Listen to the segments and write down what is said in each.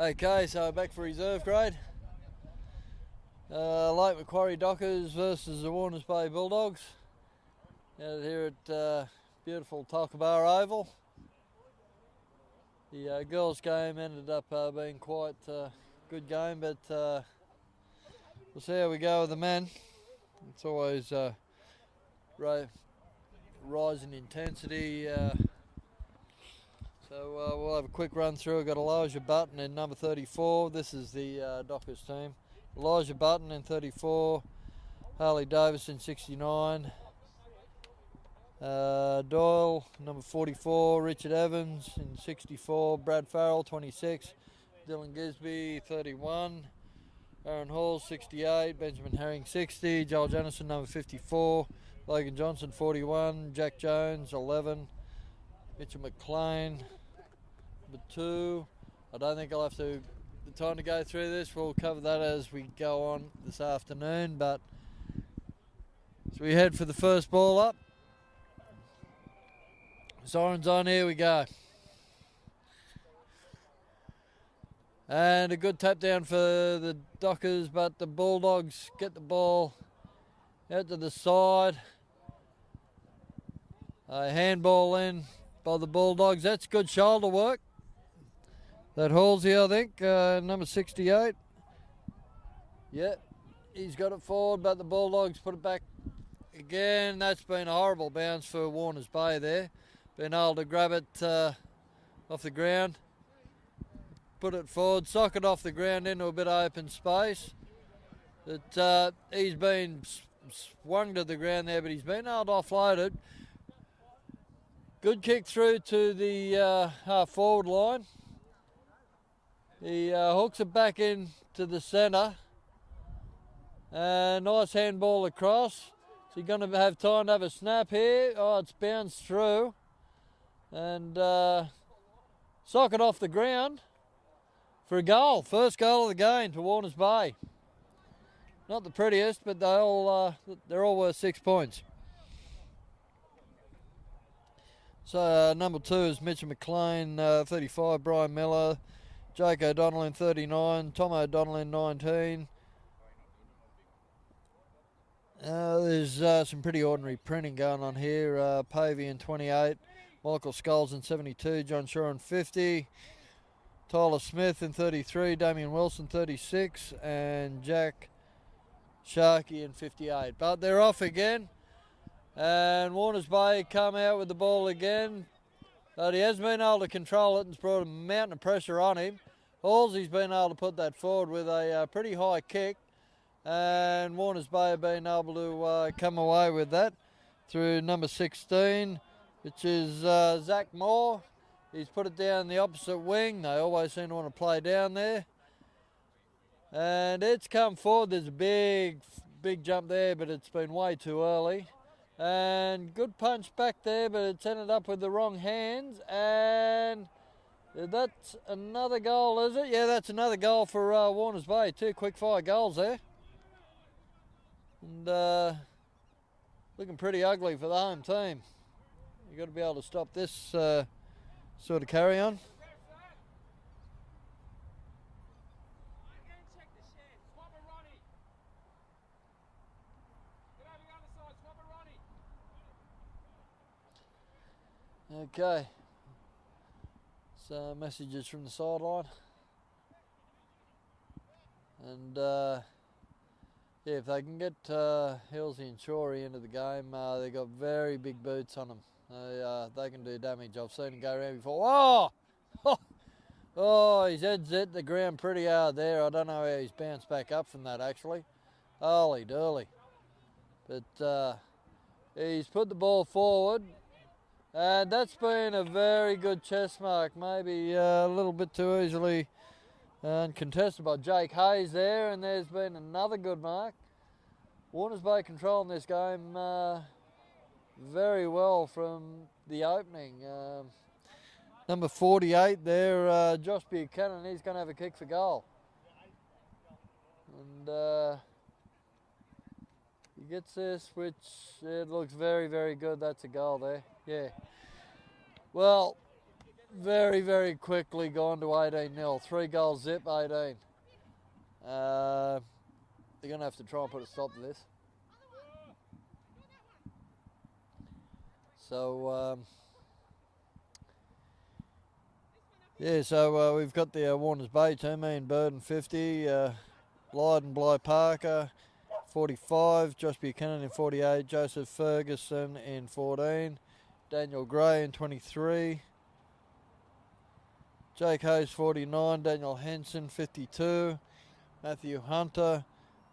Okay, so back for reserve grade. Late Macquarie Dockers versus the Warners Bay Bulldogs. Out here at beautiful Tulkabar Oval. The girls' game ended up being quite a good game, but we'll see how we go with the men. It's always rise in intensity. So we'll have a quick run through. We've got Elijah Button in number 34. This is the Dockers team. Elijah Button in 34. Harley Davis in 69. Doyle, number 44. Richard Evans in 64. Brad Farrell, 26. Dylan Gisby, 31. Aaron Hall, 68. Benjamin Herring, 60. Joel Jennison, number 54. Logan Johnson, 41. Jack Jones, 11. Mitchell McLean, number 2. I don't think I'll have the time to go through this. We'll cover that as we go on this afternoon. But so we head for the first ball up. Sirens on, here we go. And a good tap down for the Dockers, but the Bulldogs get the ball out to the side. A handball in by the Bulldogs. That's good shoulder work. That Halsey, I think, number 68. Yeah, he's got it forward, but the Bulldogs put it back again. That's been a horrible bounce for Warners Bay there. Been able to grab it off the ground, put it forward, sock it off the ground into a bit of open space. He's been swung to the ground there, but he's been able to offload it. Good kick through to the half forward line. He hooks it back in to the centre. Nice handball across. Is he going to have time to have a snap here? Oh, it's bounced through. And sock it off the ground for a goal. First goal of the game to Warners Bay. Not the prettiest, but they're all worth 6 points. So number 2 is Mitchell McLean, 35, Brian Miller, Jake O'Donnell in 39, Tom O'Donnell in 19. There's some pretty ordinary printing going on here. Pavey in 28, Michael Scholes in 72, John Shaw in 50, Tyler Smith in 33, Damien Wilson 36, and Jack Sharkey in 58. But they're off again. And Warners Bay come out with the ball again. But he has been able to control it and it's brought a mountain of pressure on him. Halsey's been able to put that forward with a pretty high kick. And Warners Bay have been able to come away with that through number 16, which is Zach Moore. He's put it down the opposite wing. They always seem to want to play down there. And it's come forward. There's a big jump there, but it's been way too early. And good punch back there, but it's ended up with the wrong hands. And that's another goal, is it? Yeah, that's another goal for Warners Bay. 2 quick fire goals there. And looking pretty ugly for the home team. You've got to be able to stop this sort of carry on. Okay, so messages from the sideline, and yeah, if they can get Hilsey and Shorey into the game, they've got very big boots on them. They can do damage. I've seen them go around before. Oh, oh, his head's hit the ground pretty hard there. I don't know how he's bounced back up from that actually. Holy dooly! But he's put the ball forward. And that's been a very good chest mark, maybe a little bit too easily contested by Jake Hayes there, and there's been another good mark. Warners Bay controlling this game very well from the opening. Number 48 there, Josh Buchanan, he's going to have a kick for goal. And he gets this, which it looks very, very good. That's a goal there. Yeah. Well, very, very quickly gone to 18-0. 3 goals zip, 18. They're going to have to try and put a stop to this. So, yeah, so we've got the Warners Bay team, me and Burden 50, Lydon Bly Parker 45, Josh Buchanan in 48, Joseph Ferguson in 14, Daniel Gray in 23, Jake Hayes 49, Daniel Henson 52, Matthew Hunter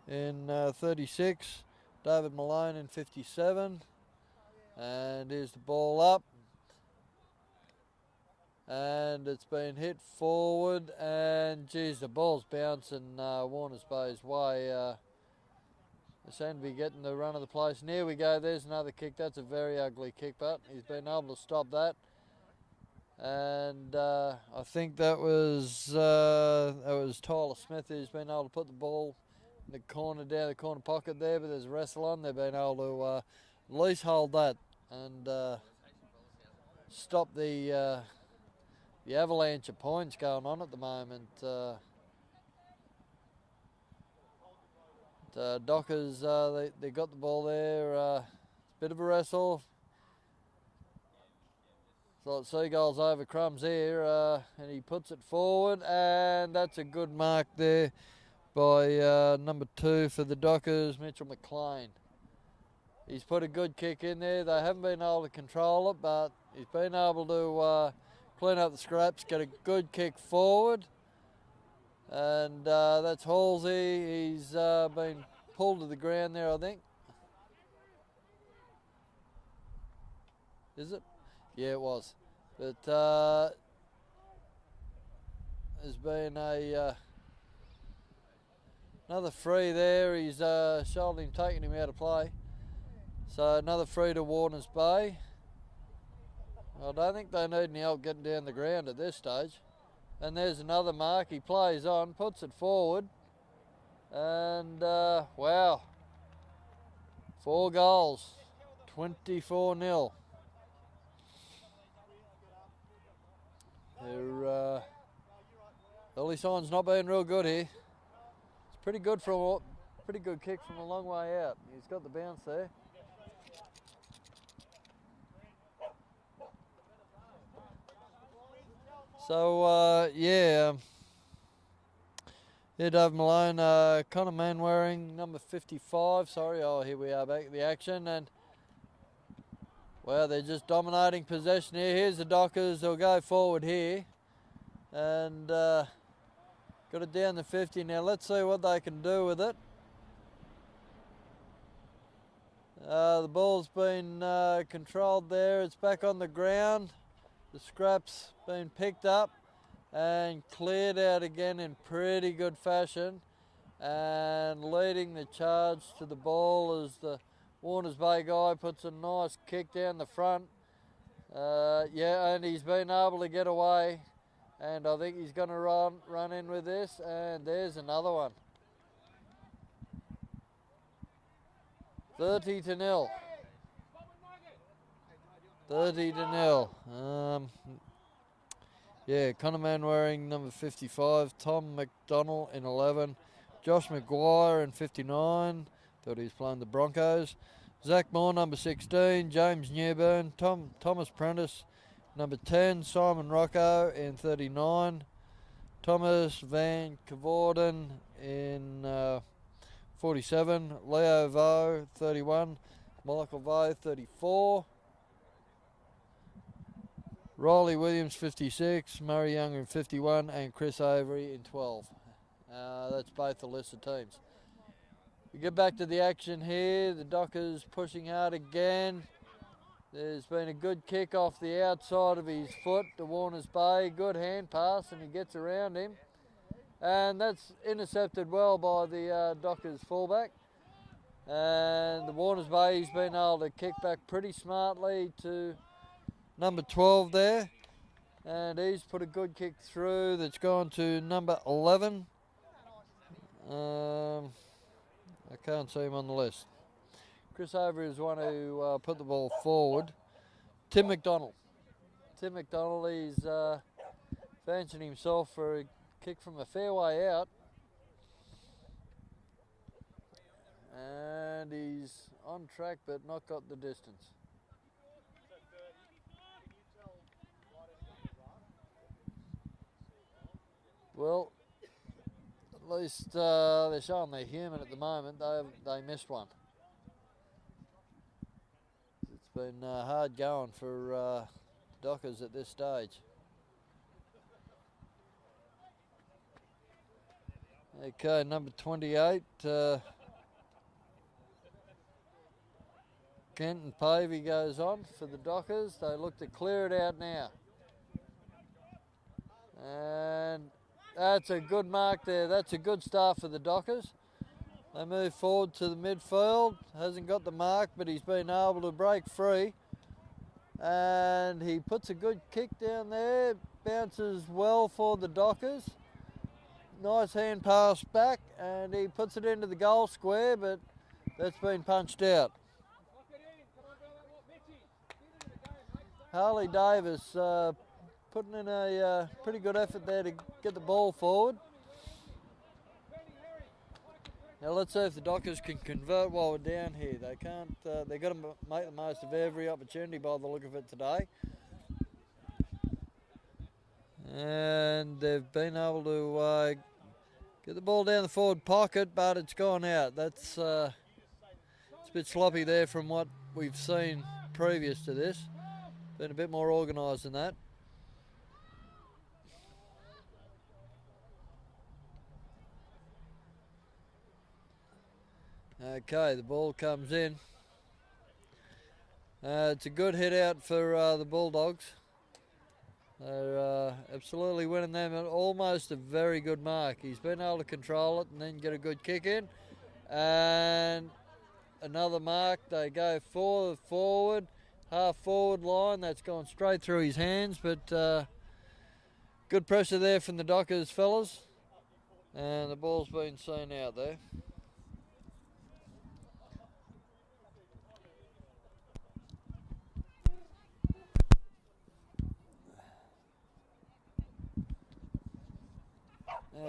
in 36, David Malone in 57, and here's the ball up. And it's been hit forward, and geez, the ball's bouncing Warners Bay's way. They seem to be getting the run of the place. And here we go, there's another kick. That's a very ugly kick, but he's been able to stop that. And I think that was Tyler Smith who's been able to put the ball in the corner, down the corner pocket there, but there's a wrestle on. They've been able to at least hold that and stop the avalanche of points going on at the moment. Dockers, they got the ball there. Bit of a wrestle. Thought Seagulls over crumbs here, and he puts it forward, and that's a good mark there by number 2 for the Dockers, Mitchell McLean. He's put a good kick in there. They haven't been able to control it, but he's been able to clean up the scraps, get a good kick forward, and that's Halsey. He's been pulled to the ground there, I think. Is it? Yeah, it was. But there's been another free there. He's shouldered him, taking him out of play. So another free to Warners Bay. I don't think they need any help getting down the ground at this stage. And there's another mark. He plays on, puts it forward. And, wow. 4 goals. 24-0. Their early signs not being real good here. It's pretty good kick from a long way out. He's got the bounce there. So, yeah, Dave Malone, Connor Manwaring, number 55, sorry, here we are back at the action, and, well, they're just dominating possession here. Here's the Dockers, they'll go forward here, and got it down to 50 now. Let's see what they can do with it. The ball's been controlled there, it's back on the ground. The scrap's been picked up and cleared out again in pretty good fashion, and leading the charge to the ball as the Warners Bay guy puts a nice kick down the front. Yeah, and he's been able to get away, and I think he's going to run in with this, and there's another one. 30-0. 30-0. Yeah, Connor Manwaring, number 55. Tom McDonnell in 11. Josh McGuire in 59. Thought he was playing the Broncos. Zach Moore, number 16. James Newburn. Thomas Prentice, number 10. Simon Rocco in 39. Thomas Van Cavorden in 47. Leo Vo, 31. Michael Vo, 34. Riley Williams, 56, Murray Younger in 51, and Chris Avery in 12. That's both the listed teams. We get back to the action here. The Dockers pushing hard again. There's been a good kick off the outside of his foot to Warners Bay. Good hand pass, and he gets around him. And that's intercepted well by the Dockers fullback. And the Warners Bay's been able to kick back pretty smartly to number 12 there, and he's put a good kick through that's gone to number 11. I can't see him on the list. Chris Avery is one who put the ball forward. Tim McDonald Tim McDonald, he's fancying himself for a kick from a fair way out. And he's on track but not got the distance. Well, at least they're showing they're human at the moment. They missed one. It's been hard going for Dockers at this stage. Okay, number 28. Kenton Pavey goes on for the Dockers. They look to clear it out now. And that's a good mark there. That's a good start for the Dockers. They move forward to the midfield. Hasn't got the mark, but he's been able to break free. And he puts a good kick down there. Bounces well for the Dockers. Nice hand pass back, and he puts it into the goal square, but that's been punched out. Harley Davis putting in a pretty good effort there to get the ball forward. Now let's see if the Dockers can convert while we're down here. They can't. They've got to make the most of every opportunity by the look of it today. And they've been able to get the ball down the forward pocket, but it's gone out. That's it's a bit sloppy there from what we've seen previous to this. Been a bit more organised than that. Okay, the ball comes in. It's a good hit out for the Bulldogs. They're absolutely winning them at almost a very good mark. He's been able to control it and then get a good kick in. And another mark. They go forward, half forward line. That's gone straight through his hands, but good pressure there from the Dockers fellas. And the ball's been seen out there.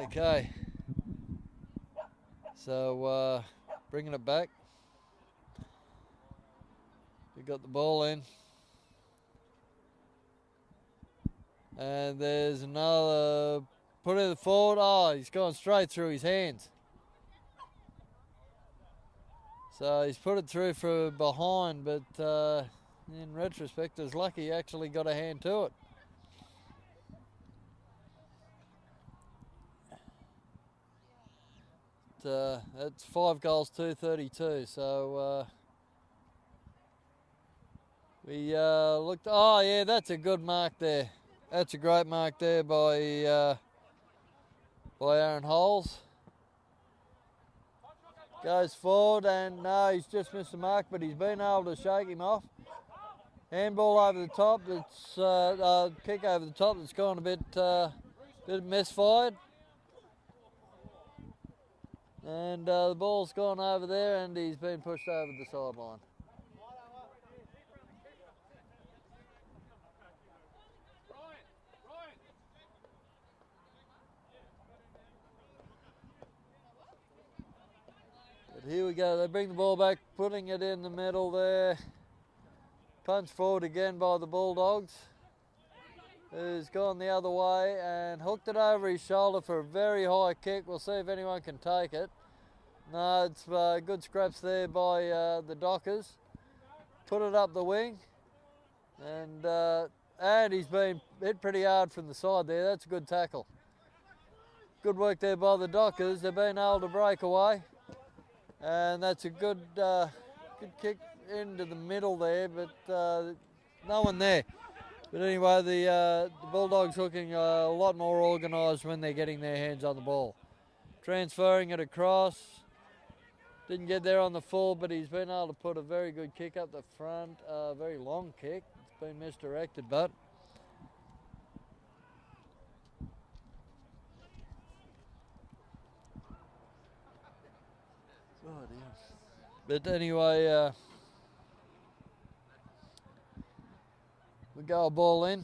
Okay, so bringing it back. We got the ball in. And there's another, put it forward. Oh, he's gone straight through his hands. So he's put it through for behind, but in retrospect, it's lucky he actually got a hand to it. That's 5 goals, 232. So we looked. Oh yeah, that's a good mark there. That's a great mark there by Aaron Holes. Goes forward and no, he's just missed the mark, but he's been able to shake him off. Handball over the top. That's kick over the top. That's gone a bit misfired. And the ball's gone over there and he's been pushed over the sideline. But here we go. They bring the ball back, putting it in the middle there. Punch forward again by the Bulldogs, who's gone the other way and hooked it over his shoulder for a very high kick. We'll see if anyone can take it. No, it's good scraps there by the Dockers. Put it up the wing, and he's been hit pretty hard from the side there. That's a good tackle. Good work there by the Dockers. They've been able to break away, and that's a good kick into the middle there, but no one there. But anyway, the Bulldogs looking a lot more organised when they're getting their hands on the ball. Transferring it across. Didn't get there on the full, but he's been able to put a very good kick up the front. Very long kick. It's been misdirected, but oh dear. But anyway, we go a ball in.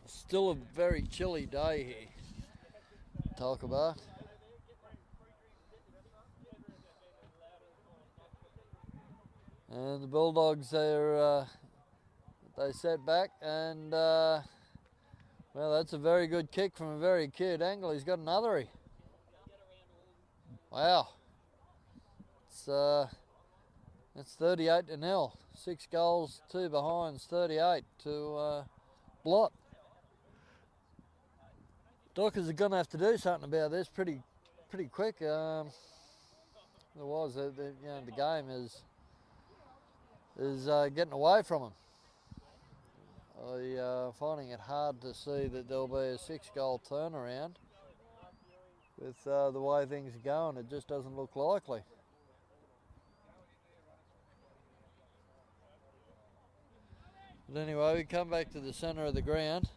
Still a very chilly day here, talk about. And the Bulldogs, they set back, and well, that's a very good kick from a very acute angle. He's got another. Wow. It's 38-0. 6 goals, 2 behinds, 38 to Blot. Dockers are going to have to do something about this pretty quick. Otherwise, the game is getting away from them. I'm finding it hard to see that there'll be a 6-goal turnaround with the way things are going. It just doesn't look likely. But anyway, we come back to the centre of the ground.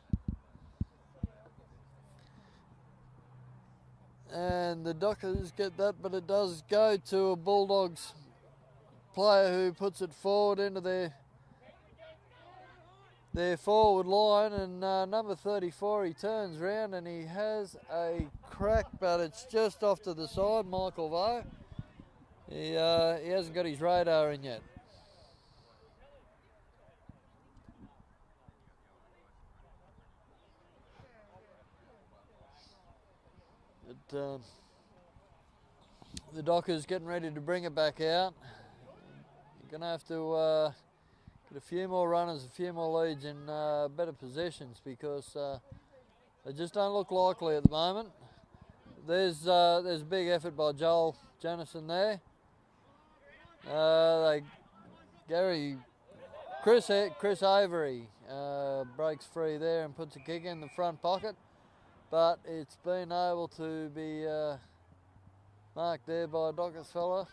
And the Dockers get that, but it does go to a Bulldogs player who puts it forward into their forward line, and number 34, he turns round and he has a crack, but it's just off to the side. Michael Vo, he hasn't got his radar in yet. But the Dockers getting ready to bring it back out. You're going to have to get a few more runners, a few more leads in better positions, because they just don't look likely at the moment. There's a big effort by Joel Jennison there. Chris Avery breaks free there and puts a kick in the front pocket, but it's been able to be marked there by a Dockers fella,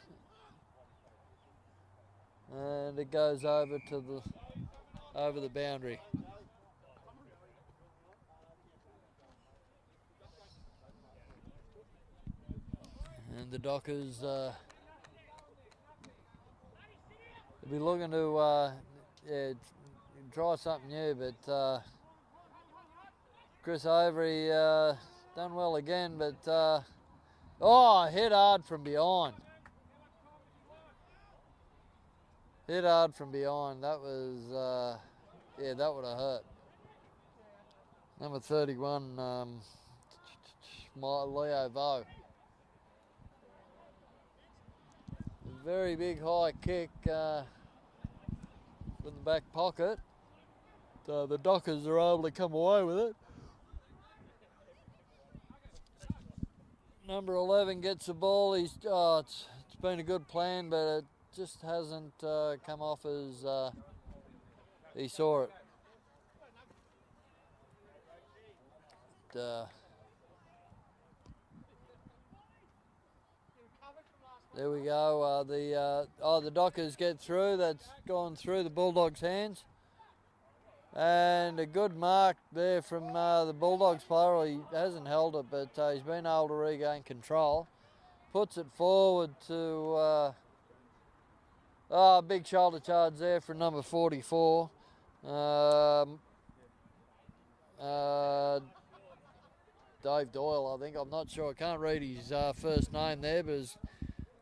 and it goes over the boundary. And the Dockers will be looking to try something new, but Chris Avery done well again, but hit hard from behind. Hit hard from behind. That was, that would have hurt. Number 31, Leo Vo. Very big high kick from the back pocket. So the Dockers are able to come away with it. Number 11 gets the ball. It's been a good plan, but it just hasn't come off as he saw it. There we go. The Dockers get through. That's gone through the Bulldogs' hands. And a good mark there from the Bulldogs player. Well, he hasn't held it, but he's been able to regain control. Puts it forward to big shoulder charge there for number 44. Dave Doyle, I think. I'm not sure. I can't read his first name there, but it's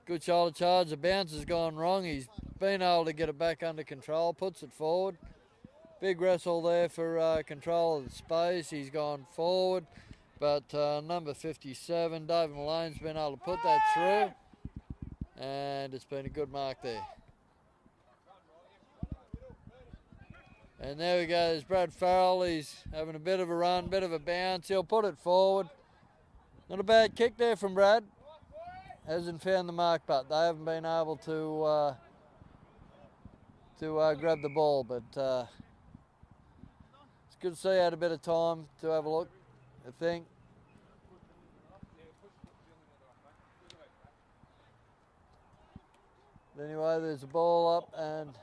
good shoulder charge. The bounce has gone wrong. He's been able to get it back under control. Puts it forward. Big wrestle there for control of the space. He's gone forward, but number 57, David Malone's been able to put that through, and it's been a good mark there. And there we go, there's Brad Farrell. He's having a bit of a run, bit of a bounce. He'll put it forward. Not a bad kick there from Brad. Hasn't found the mark, but they haven't been able to grab the ball, but it's good to see he had a bit of time to have a look, I think. But anyway, there's a ball up and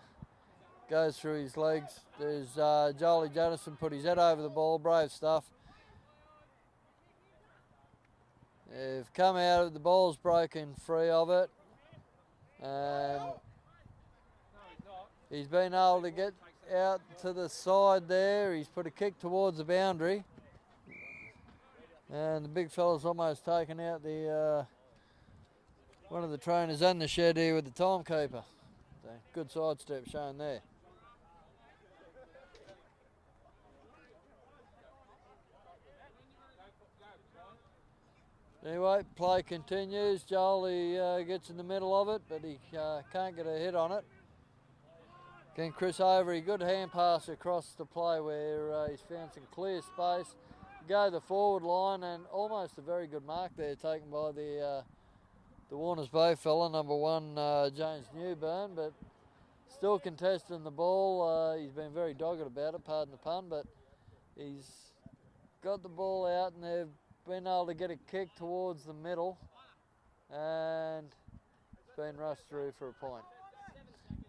goes through his legs. There's Jolie Jennison put his head over the ball. Brave stuff. They've come out, the ball's broken free of it, and he's been able to get out to the side there. He's put a kick towards the boundary, and the big fella's almost taken out the one of the trainers and the shed here with the timekeeper. So good sidestep shown there. Anyway, play continues. Joel, he gets in the middle of it, but he can't get a hit on it. Again, Chris Overy, good hand pass across the play where he's found some clear space. Go the forward line, and almost a very good mark there taken by the Warners Bay fella, number 1, James Newburn, but still contesting the ball. He's been very dogged about it, pardon the pun, but he's got the ball out and they've been able to get a kick towards the middle, and it's been rushed through for a point.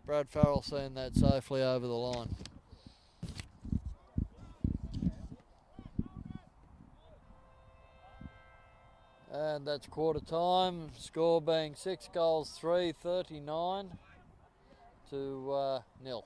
Brad Farrell seeing that safely over the line. And that's quarter time, score being 6 goals 3, 39 to 0.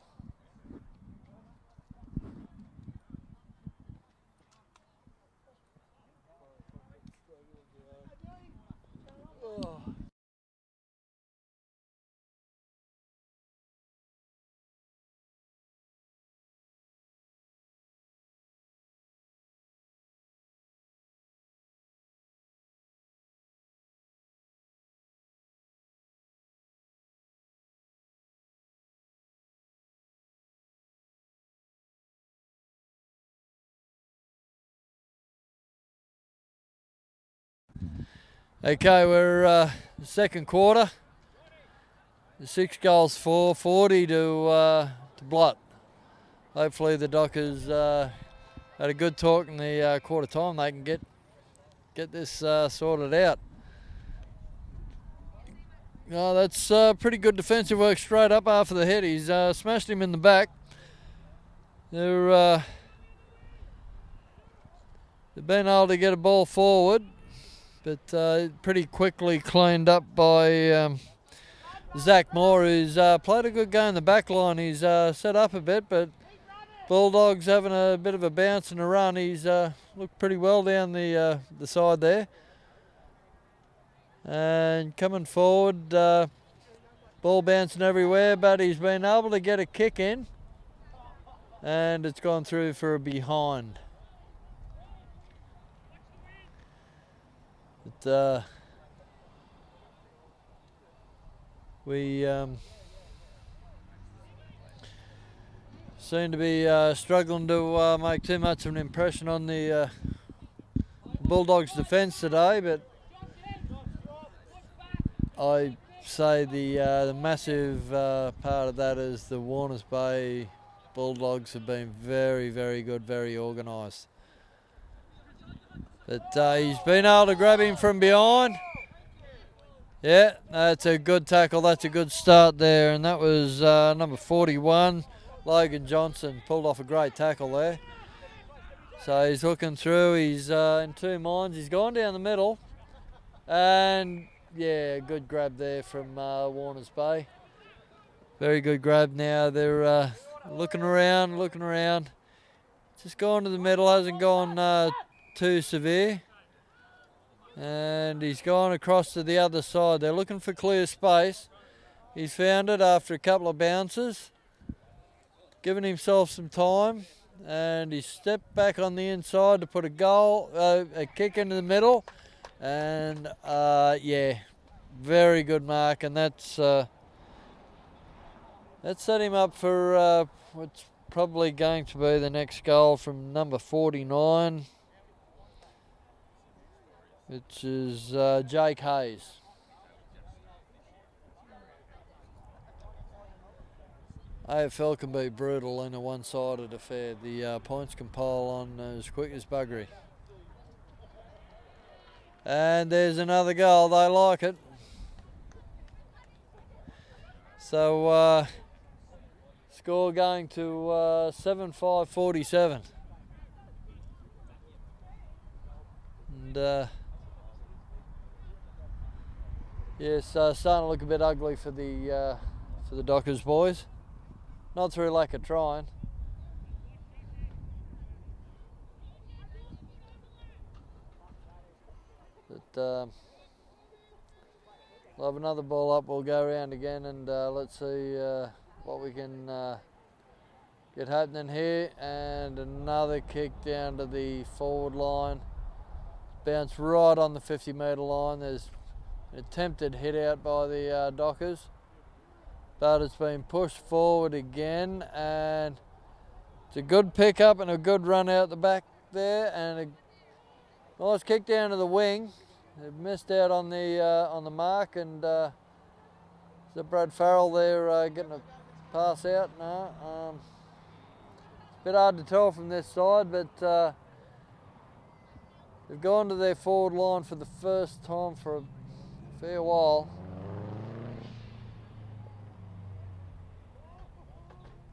Okay, we're second quarter. 6 goals 4, 40 to Blot. Hopefully the Dockers had a good talk in the quarter time. They can get this sorted out. Oh, that's pretty good defensive work straight up after the hit. He's smashed him in the back. They've been able to get a ball forward, but pretty quickly cleaned up by Zach Moore, who's played a good game in the back line. He's set up a bit, but Bulldogs having a bit of a bounce and a run. He's looked pretty well down the side there. And coming forward, ball bouncing everywhere, but he's been able to get a kick in, and it's gone through for a behind. But we seem to be struggling to make too much of an impression on the Bulldogs' defence today, but I say the massive part of that is the Warners Bay Bulldogs have been very, very good, very organised. But he's been able to grab him from behind. Yeah, that's a good tackle. That's a good start there. And that was number 41, Logan Johnson, pulled off a great tackle there. So he's looking through. He's in two minds. He's gone down the middle. And, yeah, good grab there from Warners Bay. Very good grab now. They're looking around. Just gone to the middle. Hasn't gone too severe. And he's gone across to the other side. They're looking for clear space. He's found it after a couple of bounces, giving himself some time, and he stepped back on the inside to put a kick into the middle, and yeah, very good mark, and that's set him up for what's probably going to be the next goal from number 49. Which is Jake Hayes. AFL can be brutal in a one-sided affair. The points can pile on as quick as buggery. And there's another goal. They like it. So score going to 7-5-47. And Yes, starting to look a bit ugly for the Dockers boys. Not through lack of trying. But we'll have another ball up. We'll go around again and let's see what we can get happening here. And another kick down to the forward line. Bounce right on the 50-metre line. There's an attempted hit out by the Dockers, but it's been pushed forward again, and it's a good pick-up and a good run out the back there, and a nice kick down to the wing. They've missed out on the mark, and is that Brad Farrell there getting a pass out? No. It's a bit hard to tell from this side, but they've gone to their forward line for the first time for a fair while.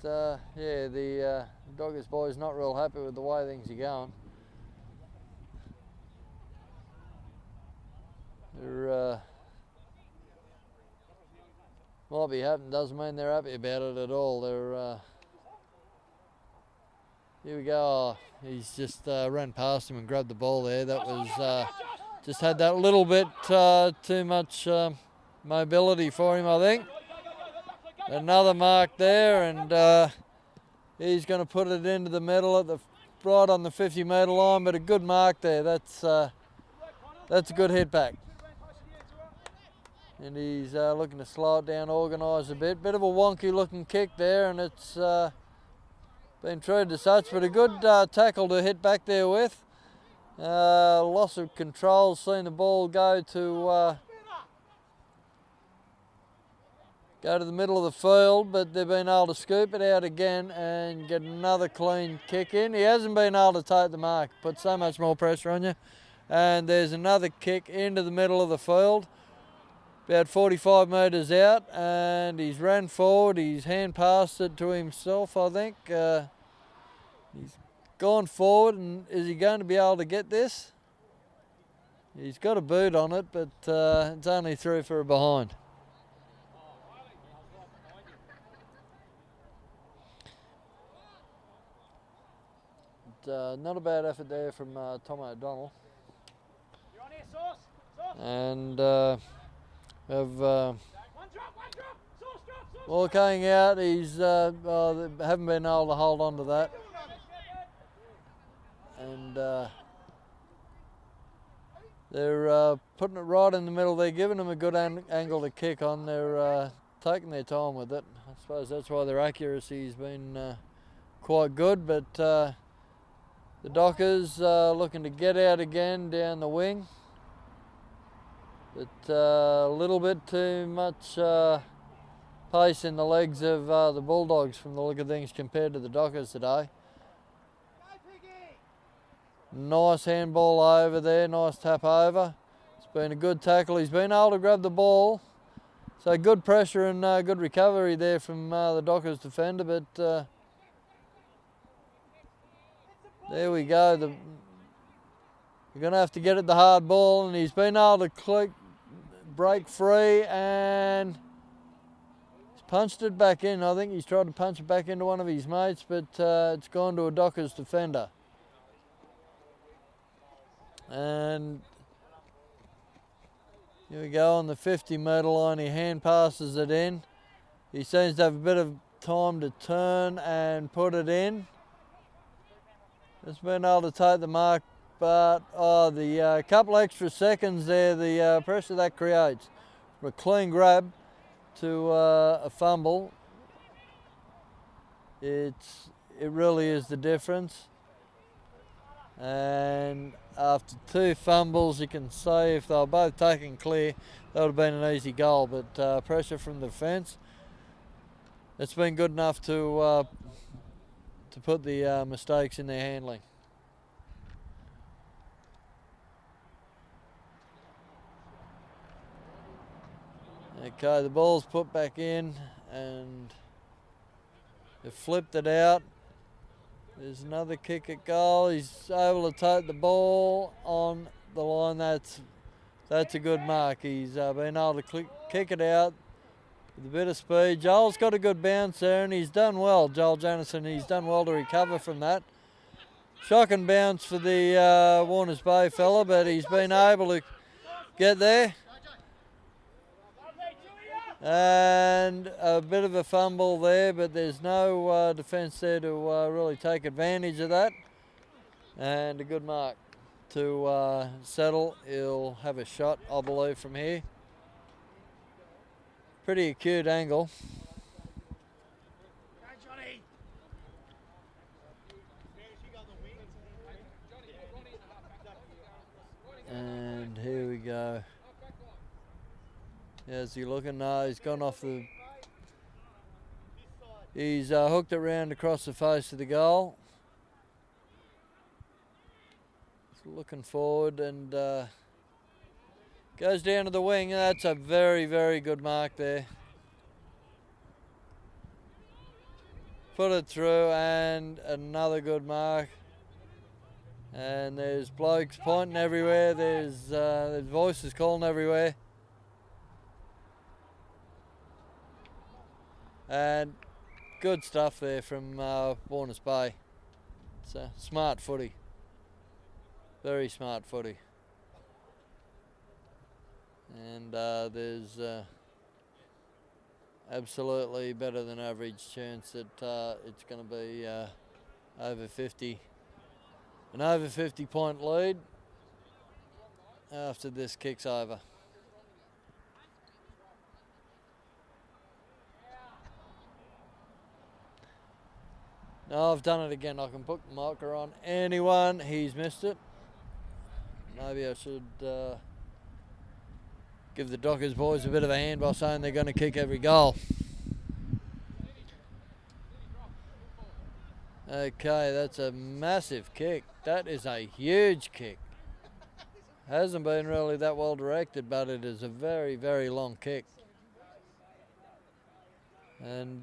But, yeah, the Doggers boys not real happy with the way things are going. They're might be happy, doesn't mean they're happy about it at all. They're here we go. Oh, he's just ran past him and grabbed the ball there. That was just had that little bit too much mobility for him, I think. Another mark there, and he's going to put it into the middle at the right on the 50-metre line. But a good mark there. That's a good hit back. And he's looking to slow it down, organise a bit. Bit of a wonky looking kick there, and it's been treated as such, but a good tackle to hit back there with. Loss of control, seen the ball go to the middle of the field, but they've been able to scoop it out again and get another clean kick in. He hasn't been able to take the mark, put so much more pressure on you. And there's another kick into the middle of the field, about 45 metres out, and he's ran forward. He's hand passed it to himself, I think. He's gone forward, and is he going to be able to get this? He's got a boot on it, but it's only through for a behind. But, not a bad effort there from Tom O'Donnell. And have walking out, he's they haven't been able to hold on to that, and they're putting it right in the middle. They're giving them a good angle to kick on. They're taking their time with it. I suppose that's why their accuracy's been quite good, but the Dockers looking to get out again down the wing. But a little bit too much pace in the legs of the Bulldogs from the look of things compared to the Dockers today. Nice handball over there, nice tap over. It's been a good tackle. He's been able to grab the ball. So good pressure and good recovery there from the Dockers defender. But there we go. You're going to have to get it the hard ball, and he's been able to break free, and he's punched it back in. I think he's tried to punch it back into one of his mates, but it's gone to a Dockers defender. And here we go on the 50-metre line. He hand passes it in. He seems to have a bit of time to turn and put it in. Just been able to take the mark, but the couple extra seconds there, the pressure that creates from a clean grab to a fumble, it really is the difference. And after two fumbles, you can say if they were both taken clear, that would have been an easy goal. But pressure from the defence, it's been good enough to put the mistakes in their handling. Okay, the ball's put back in and they've flipped it out. There's another kick at goal. He's able to take the ball on the line. That's That's a good mark. He's been able to kick it out with a bit of speed. Joel's got a good bounce there, and he's done well. Joel Janison, he's done well to recover from that. Shocking bounce for the Warners Bay fella, but he's been able to get there. And a bit of a fumble there, but there's no defence there to really take advantage of that. And a good mark to settle. He'll have a shot, I believe, from here. Pretty acute angle. And here we go. How's he looking? No, he's gone off the... He's hooked it round across the face of the goal. He's looking forward and goes down to the wing. That's a very, very good mark there. Put it through and another good mark. And there's blokes pointing everywhere. There's voices calling everywhere. And good stuff there from Warners Bay. It's a smart footy. Very smart footy. And there's absolutely better than average chance that it's going to be over 50. An over 50 point lead after this kick's over. No, I've done it again. I can put the marker on anyone. He's missed it. Maybe I should give the Dockers boys a bit of a hand by saying they're going to kick every goal. Okay, that's a massive kick. That is a huge kick. Hasn't been really that well directed, but it is a very, very long kick. And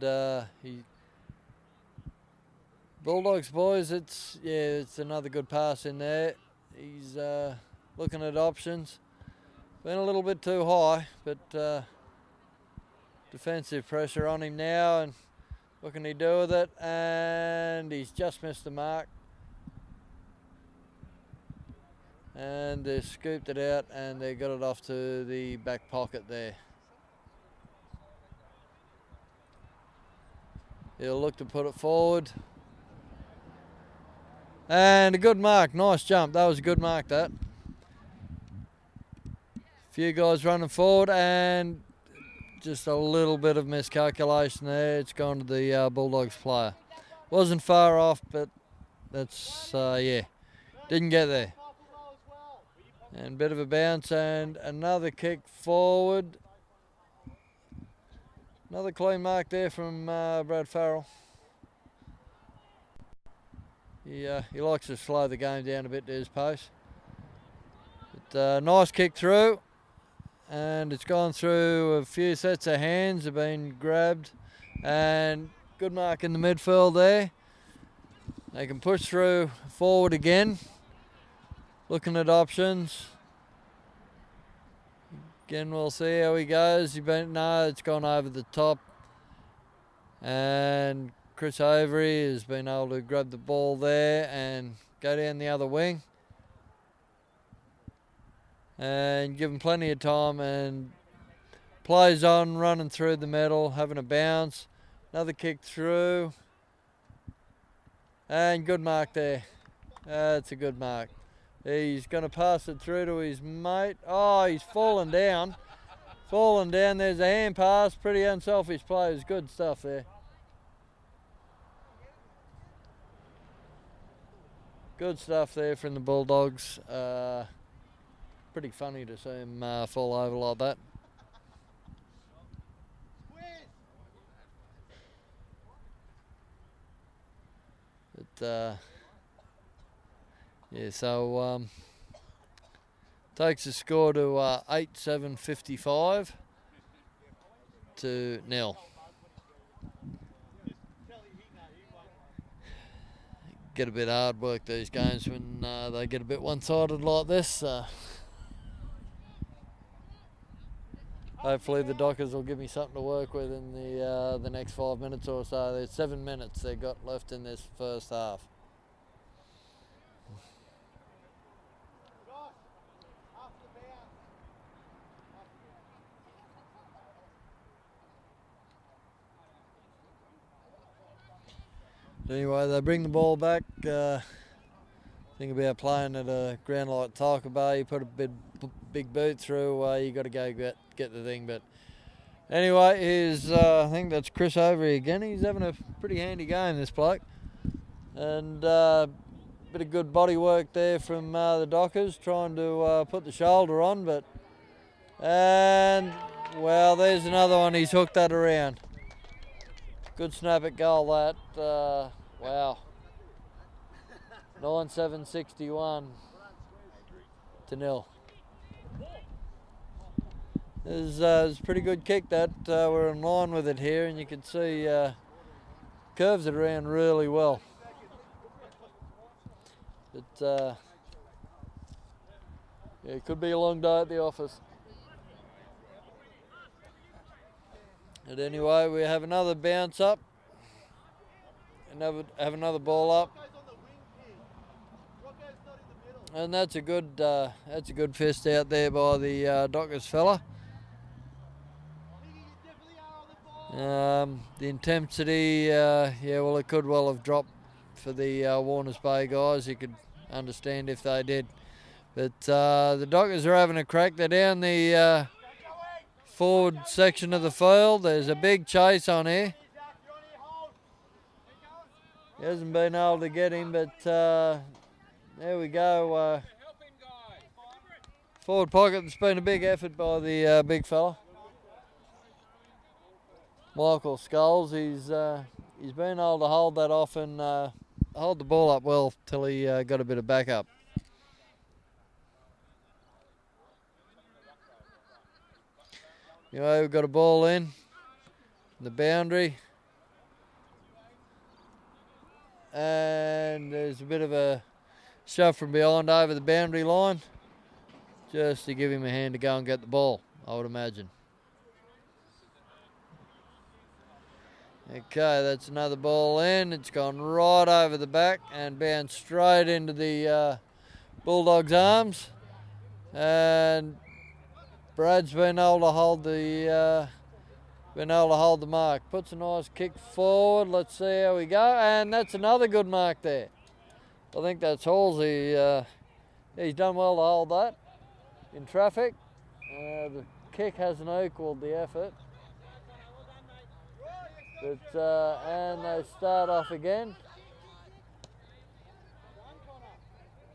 Bulldogs boys, it's another good pass in there. He's looking at options. Been a little bit too high, but defensive pressure on him now, and what can he do with it? And he's just missed the mark. And they've scooped it out and they got it off to the back pocket there. He'll look to put it forward. And a good mark, nice jump. That was a good mark, that. Few guys running forward and just a little bit of miscalculation there. It's gone to the Bulldogs player. Wasn't far off, but that's, didn't get there. And a bit of a bounce and another kick forward. Another clean mark there from Brad Farrell. He likes to slow the game down a bit to his pace. But nice kick through, and it's gone through a few sets of hands, have been grabbed, and good mark in the midfield there. They can push through forward again, looking at options. Again, we'll see how he goes. It's gone over the top, and Chris Avery has been able to grab the ball there and go down the other wing and give him plenty of time, and plays on, running through the middle, having a bounce. Another kick through and good mark there. That's a good mark. He's going to pass it through to his mate. Oh, he's fallen down. Fallen down. There's a hand pass. Pretty unselfish players. Good stuff there. Good stuff there from the Bulldogs. Pretty funny to see him fall over like that. But, so takes the score to 8-7-55 to 0. Get a bit hard work these games when they get a bit one-sided like this. hopefully the Dockers will give me something to work with in the next 5 minutes or so. There's 7 minutes they've got left in this first half. Anyway, they bring the ball back. Think about playing at a ground like Talca Bay. You put a big boot through, you got to go get the thing. But anyway, here's I think that's Chris Overy again. He's having a pretty handy game, this bloke, and bit of good body work there from the Dockers, trying to put the shoulder on. And well, there's another one. He's hooked that around. Good snap at goal that. Wow. 9-7-61 to 0. It was a pretty good kick that. We're in line with it here, and you can see curves it around really well. But yeah, it could be a long day at the office. But anyway, we have another bounce up, and have another ball up. And that's a good fist out there by the Dockers fella. The intensity, yeah, well, it could well have dropped for the Warners Bay guys. You could understand if they did. But the Dockers are having a crack. They're down the forward section of the field. There's a big chase on here. He hasn't been able to get him, but there we go. Forward pocket. It's been a big effort by the big fella. Michael Scholes. He's been able to hold that off and hold the ball up well till he got a bit of backup. Anyway, we've got a ball in the boundary. And there's a bit of a shove from behind over the boundary line, just to give him a hand to go and get the ball, I would imagine. Okay, that's another ball in. It's gone right over the back and bounced straight into the Bulldogs' arms. And Brad's been able to hold the mark. Puts a nice kick forward. Let's see how we go. And that's another good mark there. I think that's Halsey. He's done well to hold that in traffic. The kick hasn't equalled the effort. But, and they start off again.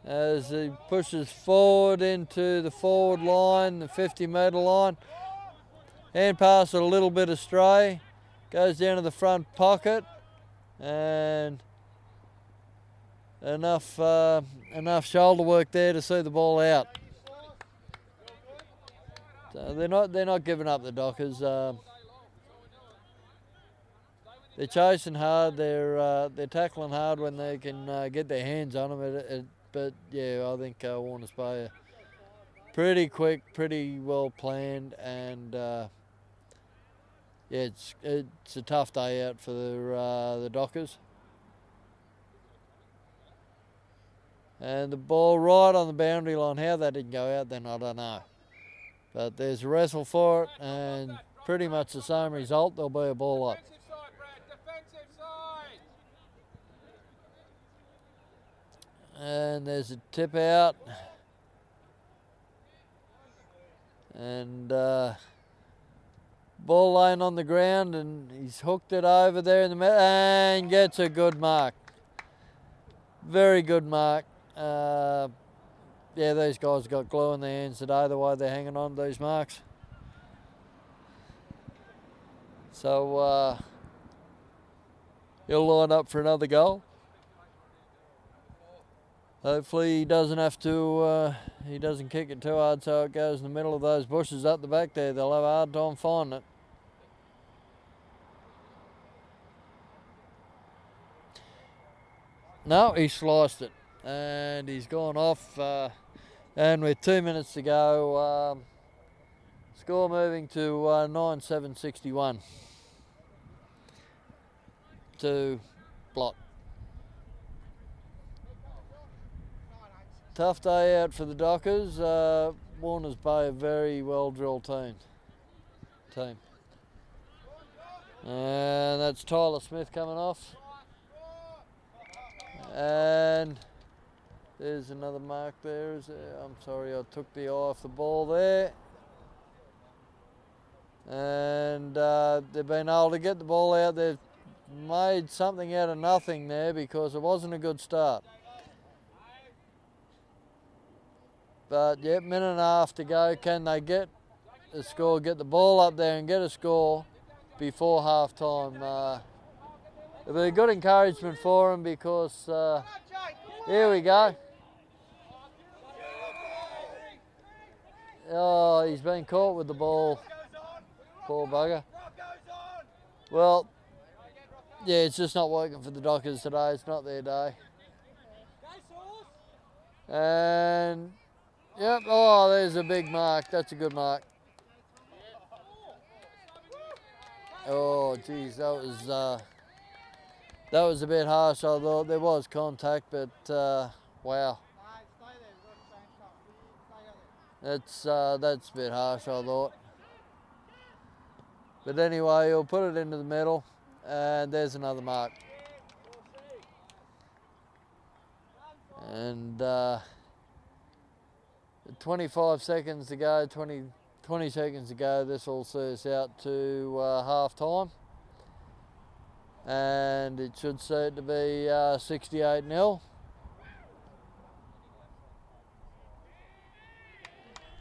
As he pushes forward into the forward line, the 50-metre line. Hand pass a little bit astray. Goes down to the front pocket. And enough shoulder work there to see the ball out. So they're not giving up, the Dockers. They're chasing hard. They're tackling hard when they can get their hands on them. But yeah, I think Warners Bay are pretty quick, pretty well planned, and yeah, it's a tough day out for the Dockers. And the ball right on the boundary line. How that didn't go out then, I don't know. But there's a wrestle for it, and pretty much the same result. There'll be a ball up. And there's a tip out. And ball laying on the ground, and he's hooked it over there in the middle and gets a good mark. Very good mark. Yeah, these guys got glue in their hands today, the way they're hanging on to these marks. So he'll line up for another goal. Hopefully he doesn't have to, he doesn't kick it too hard so it goes in the middle of those bushes up the back there. They'll have a hard time finding it. No, he sliced it. And he's gone off. And with 2 minutes to go, Score moving to 9-7-61 to Blot. Tough day out for the Dockers. Warners Bay, a very well drilled team. And that's Tyler Smith coming off. And there's another mark there. I'm sorry, I took the eye off the ball there. And they've been able to get the ball out. They've made something out of nothing there because it wasn't a good start. But yeah, minute and a half to go. Can they get a score, get the ball up there and get a score before half time? It'll be a good encouragement for them because here we go. Oh, he's been caught with the ball. Poor bugger. Well, yeah, it's just not working for the Dockers today. It's not their day. And, yep, oh, there's a big mark. That's a good mark. Oh, geez, that was a bit harsh. I thought there was contact, but wow. That's a bit harsh, I thought. But anyway, he'll put it into the middle, and there's another mark. And 25 seconds to go, 20 seconds to go. This will see us out to half time. And it should see it to be 68-0.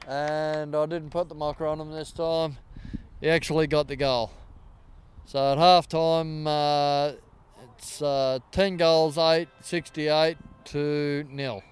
And I didn't put the mocker on him this time. He actually got the goal. So at half time, it's 10 goals, 8, 68 to 0.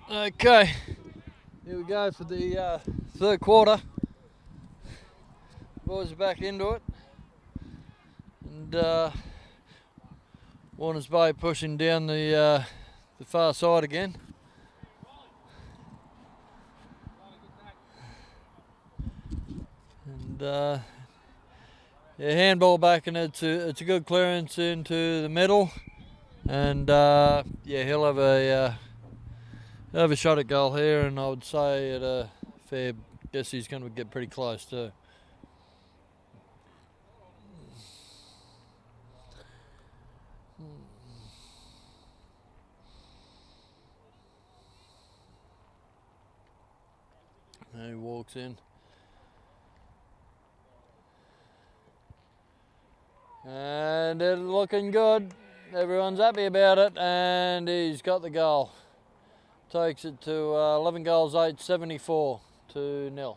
Okay, here we go for the third quarter. Boys are back into it, and Warners Bay pushing down the far side again. And yeah, handball back, and it's a good clearance into the middle, and yeah, he'll have a shot at goal here, and I would say at a fair guess he's going to get pretty close too. He walks in. And it's looking good. Everyone's happy about it, and he's got the goal. Takes it to 11 goals, 8, 74 to 0.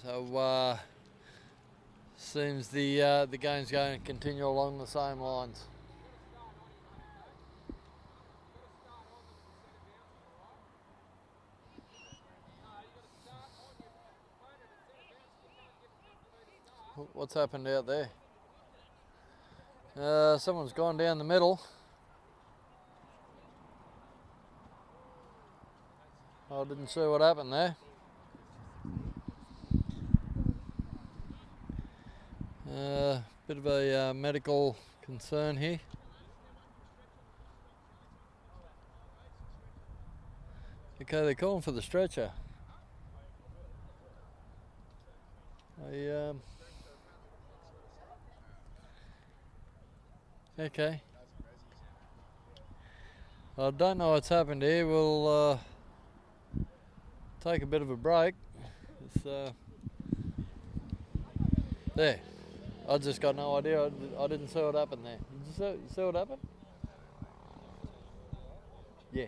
So seems the game's going to continue along the same lines. What's happened out there? Someone's gone down the middle. I didn't see what happened there. Bit of a medical concern here. Okay, they're calling for the stretcher. Okay. I don't know what's happened here. We'll take a bit of a break. There. I just got no idea. I didn't see what happened there. Did you see what happened? Yeah.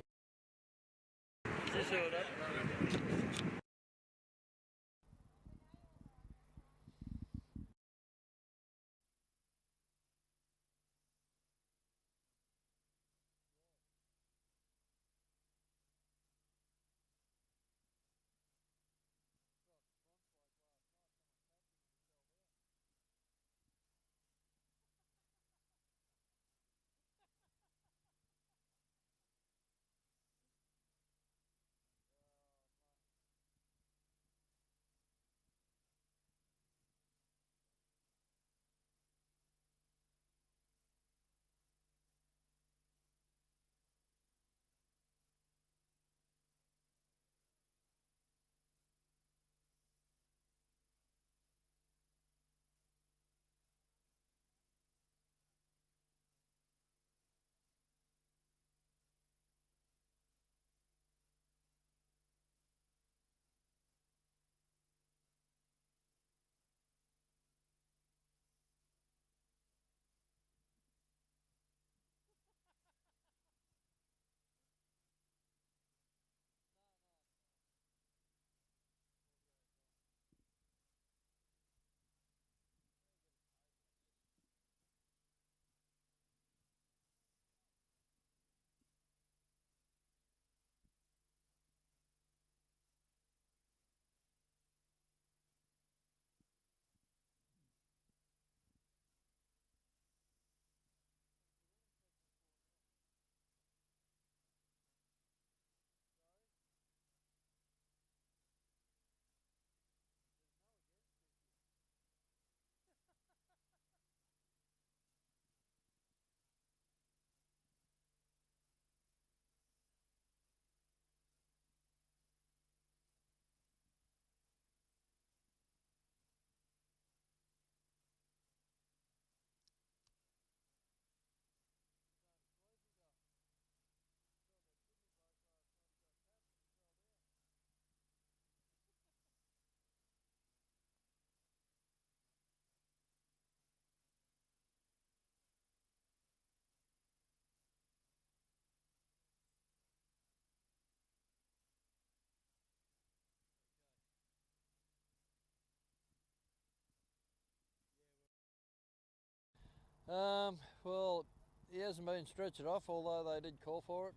Well, he hasn't been stretched off, although they did call for it.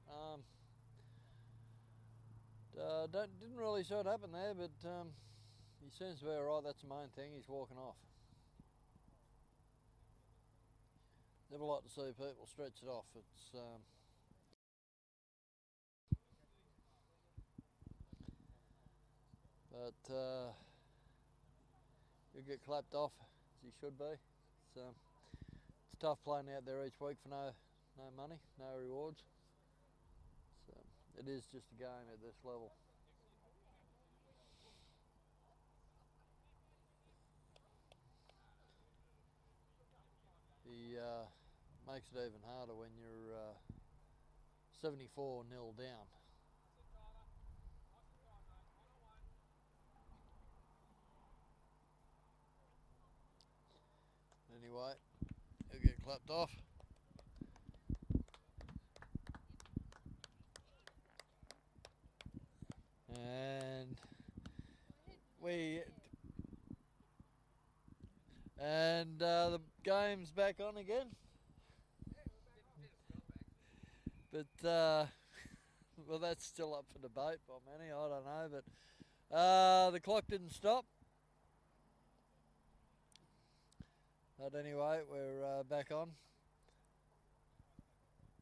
Didn't really see what happened there, but he seems to be alright. That's the main thing. He's walking off. Never like to see people stretch it off. It's but he'll get clapped off as he should be. It's tough playing out there each week for no money, no rewards. So it is just a game at this level. He makes it even harder when you're 74-0 down. Anyway, he'll get clapped off. And the game's back on again. But well, that's still up for debate by many. I don't know, but the clock didn't stop. But anyway, we're back on.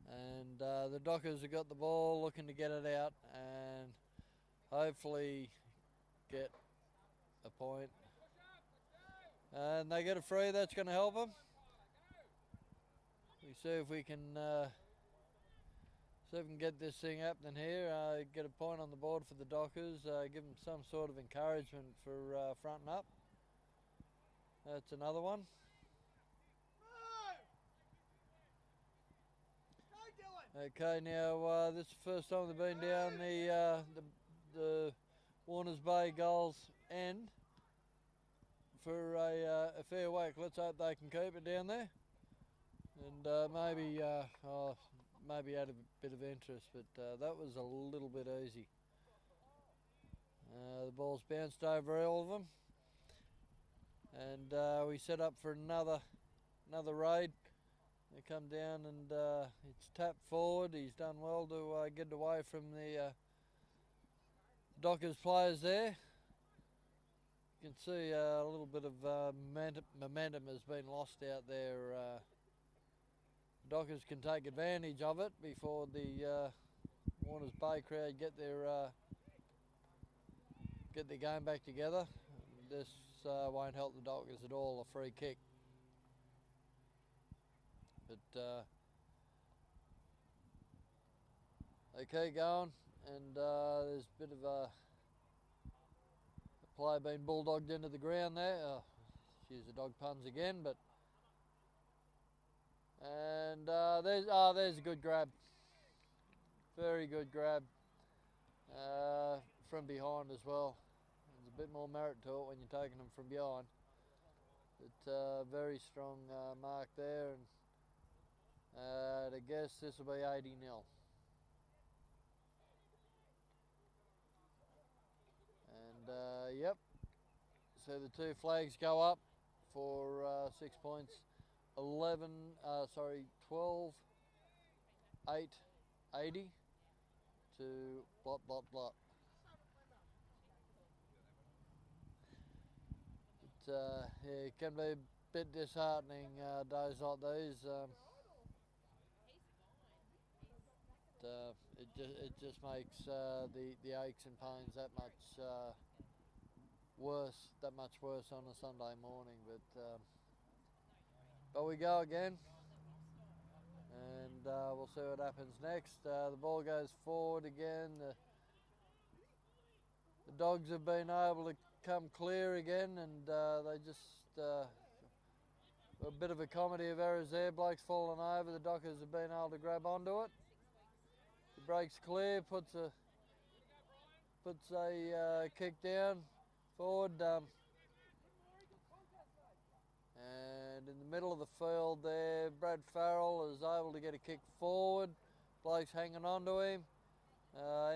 And the Dockers have got the ball, looking to get it out and hopefully get a point. And they get a free. That's going to help them. We see if we can get this thing happening here. Get a point on the board for the Dockers. Give them some sort of encouragement for fronting up. That's another one. Okay, now this is the first time they've been down the Warners Bay goals end for a fair whack. Let's hope they can keep it down there, and maybe add a bit of interest. But that was a little bit easy. The ball's bounced over all of them, and we set up for another raid. They come down and it's tapped forward. He's done well to get it away from the Dockers players there. You can see a little bit of momentum has been lost out there. Dockers can take advantage of it before the Warners Bay crowd get their game back together. This won't help the Dockers at all, a free kick. But they keep going, and there's a bit of a play being bulldogged into the ground there. Excuse the dog puns again, but and there's a good grab, very good grab from behind as well. There's a bit more merit to it when you're taking them from behind. But very strong mark there, and I guess this will be 80-0. And yep, so the two flags go up for 6 points. 12, 8, 80 to blot, blot, blot. Yeah, it can be a bit disheartening days like these. It just makes the aches and pains that much worse on a Sunday morning. But we go again, and we'll see what happens next. The ball goes forward again. The Dogs have been able to come clear again, and they just a bit of a comedy of errors there. Blake's fallen over. The Dockers have been able to grab onto it. He breaks clear, puts a kick down forward, and in the middle of the field there, Brad Farrell is able to get a kick forward. Blake's hanging on to him.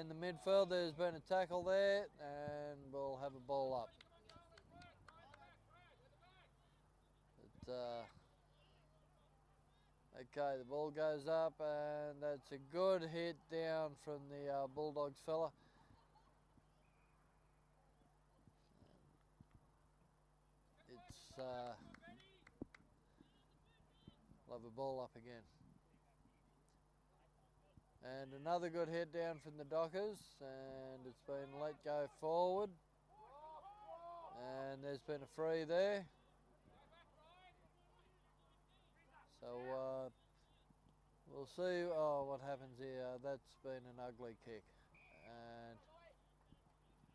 In the midfield there's been a tackle there, and we'll have a ball up. Okay, the ball goes up, and that's a good hit down from the Bulldogs fella. It's we'll have a ball up again. And another good hit down from the Dockers, and it's been let go forward. And there's been a free there. So we'll see what happens here. That's been an ugly kick, and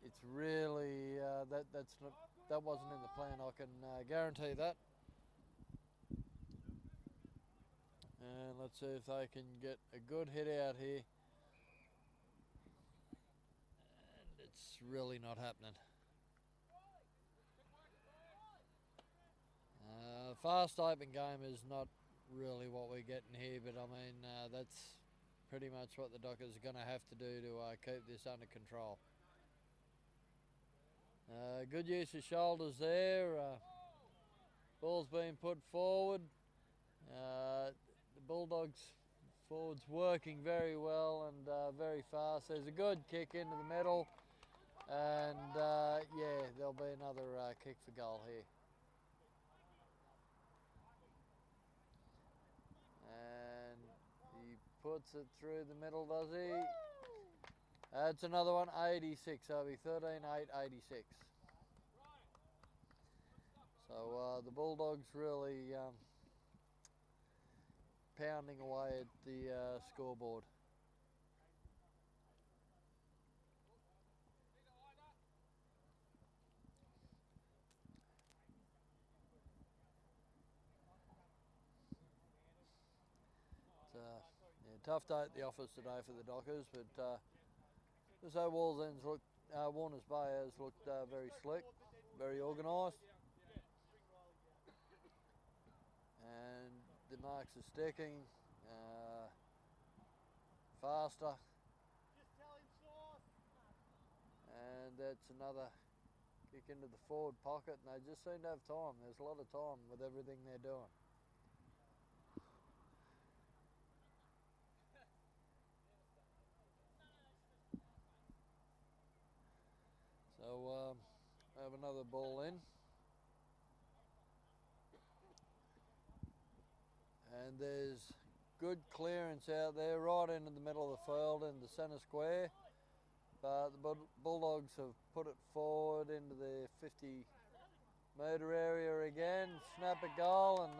it's really that wasn't in the plan. I can guarantee that. And let's see if they can get a good hit out here. And it's really not happening. Fast open game is not really what we're getting here, but I mean that's pretty much what the Dockers are going to have to do to keep this under control. Good use of shoulders there. Ball's being put forward. The Bulldogs forwards working very well and very fast. There's a good kick into the middle, and yeah, there'll be another kick for goal here. And he puts it through the middle, does he? That's another one, 86. So it'll be 13-8, 86. So the Bulldogs really pounding away at the scoreboard. Yeah, tough day at the office today for the Dockers, but this Warners Bay has looked very slick, very organised, and the marks are sticking faster, and that's another kick into the forward pocket, and they just seem to have time. There's a lot of time with everything they're doing. So have another ball in. And there's good clearance out there right into the middle of the field in the centre square. But the Bulldogs have put it forward into the 50-metre area again. Snap a goal, and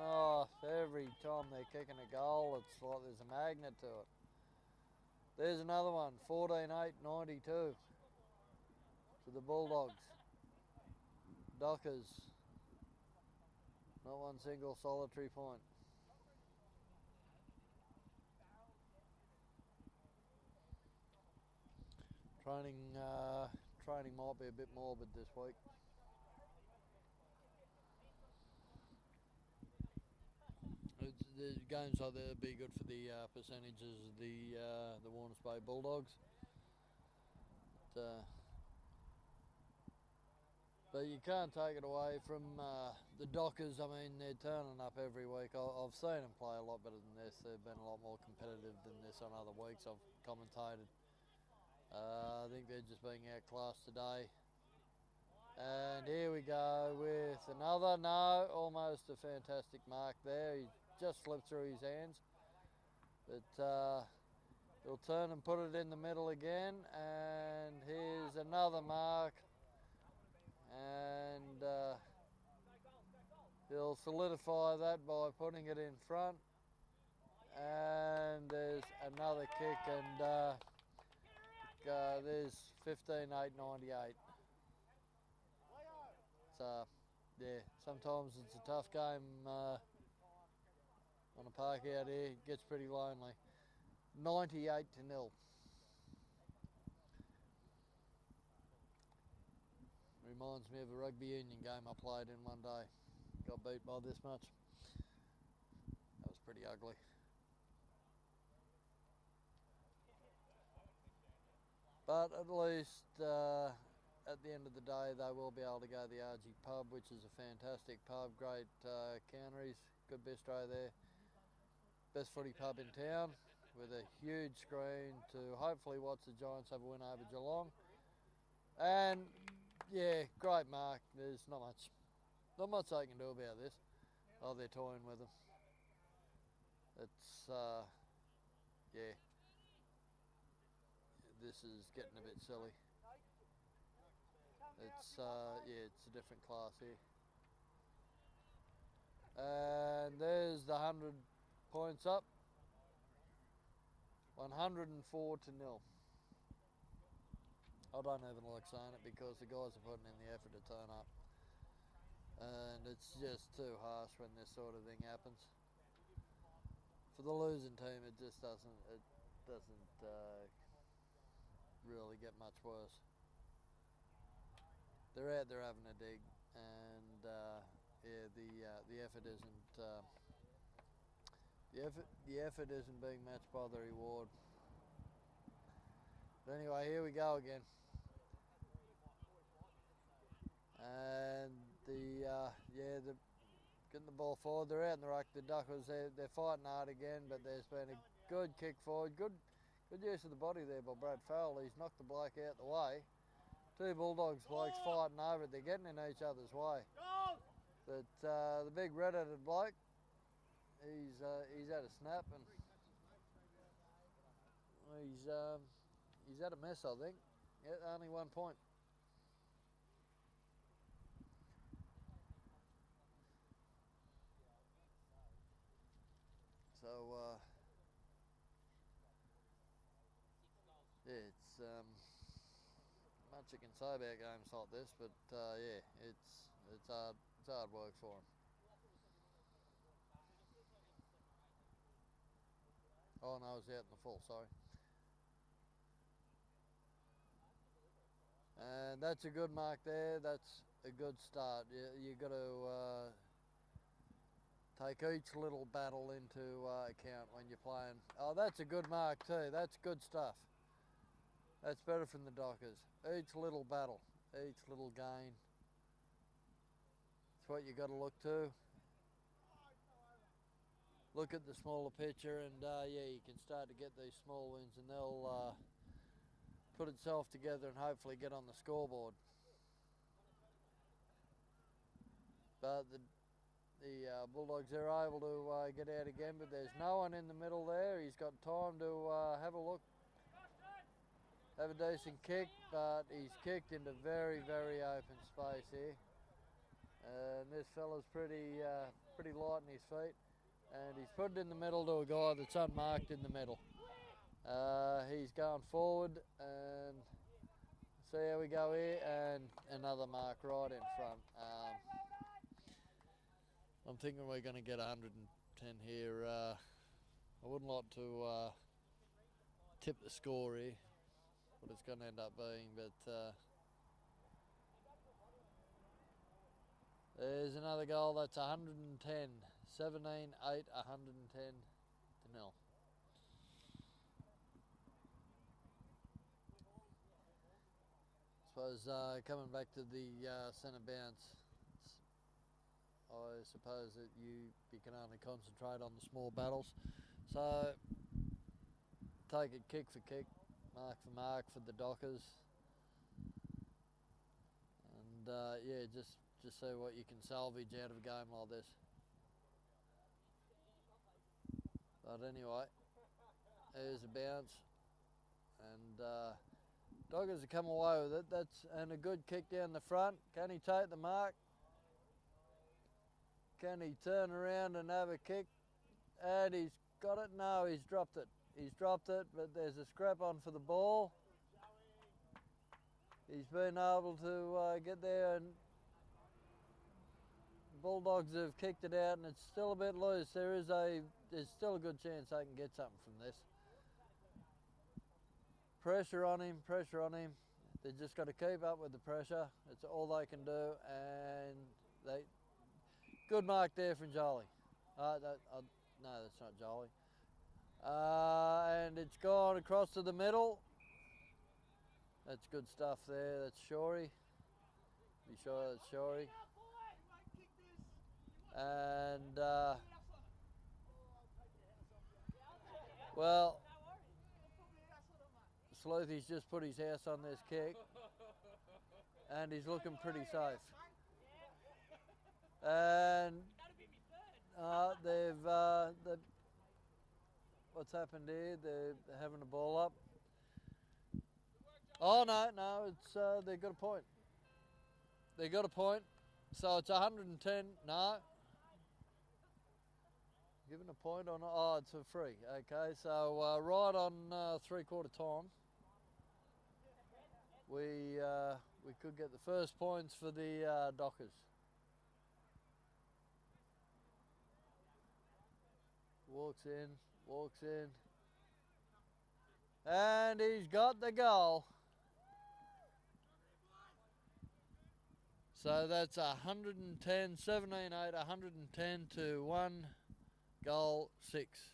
every time they're kicking a goal, it's like there's a magnet to it. There's another one, 14-8-92 to the Bulldogs. Dockers, not one single solitary point. Training might be a bit morbid this week. The games like that would be good for the percentages of the Warners Bay Bulldogs. But you can't take it away from the Dockers. I mean, they're turning up every week. I've seen them play a lot better than this. They've been a lot more competitive than this on other weeks I've commentated. I think they're just being outclassed today. And here we go with another, almost a fantastic mark there. He just slipped through his hands. But he'll turn and put it in the middle again. And here's another mark. And he'll solidify that by putting it in front. And there's another kick, and there's 15-8-98. So, yeah, sometimes it's a tough game on a park out here. It gets pretty lonely. 98-0. Reminds me of a rugby union game I played in one day. Got beat by this much. That was pretty ugly. But at least at the end of the day, they will be able to go to the RG pub, which is a fantastic pub, great counteries, good bistro there. Best footy pub in town with a huge screen to hopefully watch the Giants have a win over Geelong. And yeah, great mark. There's not much they can do about this. Oh, they're toying with them. It's yeah. This is getting a bit silly. It's it's a different class here. And there's the 100 points up. 104-0. I don't even like saying it because the guys are putting in the effort to turn up. And it's just too harsh when this sort of thing happens. For the losing team, it just doesn't really get much worse. They're out there having a dig, and the effort isn't the effort isn't being matched by the reward. But anyway, here we go again, and the getting the ball forward. They're out in the ruck. The Duckers, they're fighting hard again, but there's been a good kick forward. Good use of the body there by Brad Farrell. He's knocked the bloke out the way. Two Bulldogs blokes fighting over it. They're getting in each other's way. But the big red-headed bloke, he's had a snap, and he's had a mess, I think. Yeah, only 1 point. So yeah, it's much you can say about games like this, but yeah, it's hard work for them. Oh no, I was out in the full, sorry. And that's a good mark there. That's a good start. You got to take each little battle into account when you're playing. Oh, that's a good mark too. That's good stuff. That's better from the Dockers. Each little battle. Each little gain. It's what you got to look to. Look at the smaller picture, and yeah, you can start to get these small wins, and they'll put itself together and hopefully get on the scoreboard. But the Bulldogs, they're able to get out again, but there's no one in the middle there. He's got time to have a look, have a decent kick, but he's kicked into very, very open space here. And this fella's pretty light in his feet, and he's put it in the middle to a guy that's unmarked in the middle. He's going forward, and see how we go here, and another mark right in front. I'm thinking we're going to get 110 here. I wouldn't like to tip the score here, what it's going to end up being, but there's another goal. That's 110, 17-8, 110 to 0. I suppose coming back to the centre bounce, I suppose that you can only concentrate on the small battles. So take it kick for kick, mark for mark for the Dockers, and yeah, just see what you can salvage out of a game like this. But anyway, there's a bounce, and Doggers have come away with it. And a good kick down the front. Can he take the mark? Can he turn around and have a kick? And he's got it. No, he's dropped it. He's dropped it, but there's a scrap on for the ball. He's been able to get there, and Bulldogs have kicked it out, and it's still a bit loose. There's still a good chance they can get something from this. Pressure on him, pressure on him. They just got to keep up with the pressure. It's all they can do, and good mark there from Jolie. No, that's not Jolie. And it's gone across to the middle. That's good stuff there. That's Shorey. Be sure that's Shorey. And well, Sleuthy's just put his house on this kick, and he's looking pretty safe. And they've what's happened here? They're having a ball up. Oh no, it's they've got a point. They got a point, so it's 110. No, given a point on. Oh, it's a free. Okay, so right on 3/4 time, we could get the first points for the Dockers. Walks in, and he's got the goal. So that's 110, 17-8, 110 to 1, goal 6.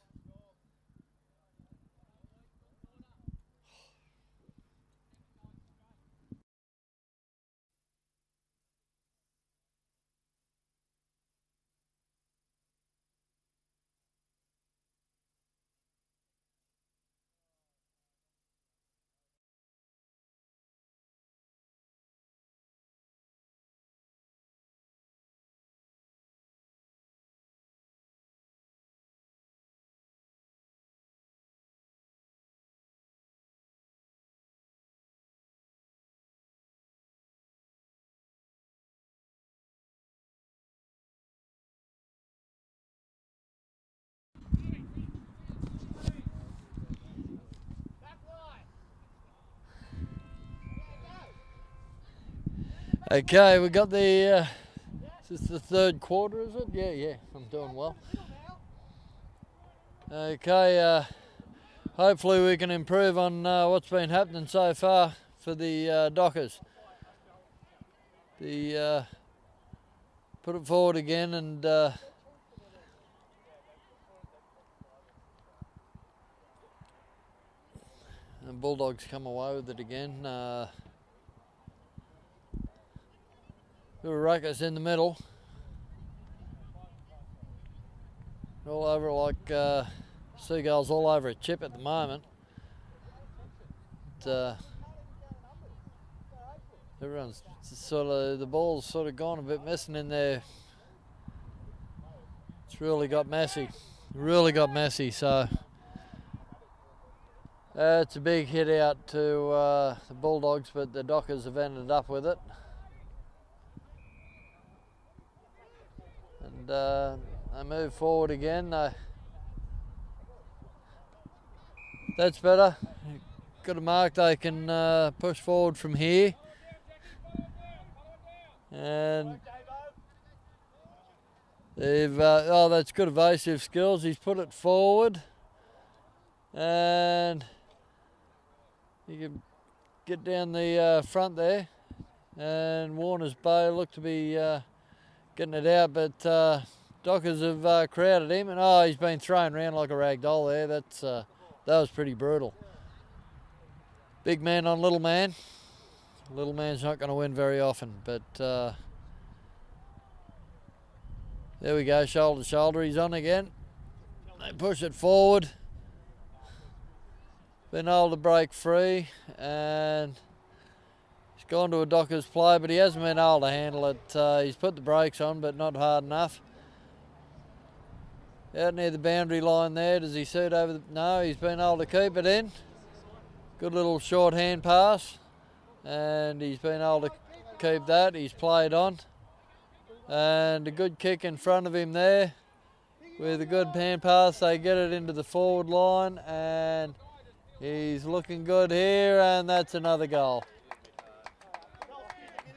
Okay, we got the, is this the third quarter, is it? Yeah, I'm doing well. Okay, hopefully we can improve on what's been happening so far for the Dockers. Put it forward again, and the Bulldogs come away with it again. Bit of a ruckus in the middle. All over like seagulls all over a chip at the moment. Everyone's sort of, the ball's sort of gone a bit missing in there. It's really got messy. Really got messy, so it's a big hit out to the Bulldogs, but the Dockers have ended up with it. And they move forward again. That's better. Got a mark they can push forward from here. And they've, oh, that's good evasive skills. He's put it forward. And you can get down the front there. And Warner's Bay looked to be getting it out, but Dockers have crowded him. And oh, he's been thrown around like a rag doll there. That was pretty brutal. Big man on little man. Little man's not going to win very often, but there we go, shoulder to shoulder. He's on again. They push it forward. Been able to break free, and he's gone to a Dockers play, but he hasn't been able to handle it. He's put the brakes on, but not hard enough. Out near the boundary line there, does he see it over the... No, he's been able to keep it in. Good little short hand pass. And he's been able to keep that. He's played on. And a good kick in front of him there. With a good hand pass, they get it into the forward line. And he's looking good here. And that's another goal.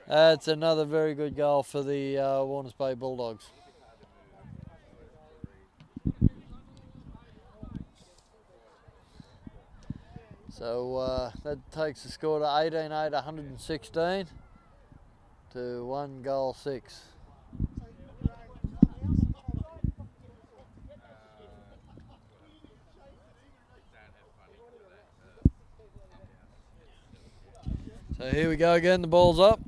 That's another very good goal for the Warners Bay Bulldogs. So that takes the score to 18-8, 116 to 1 goal 6. So here we go again, the ball's up.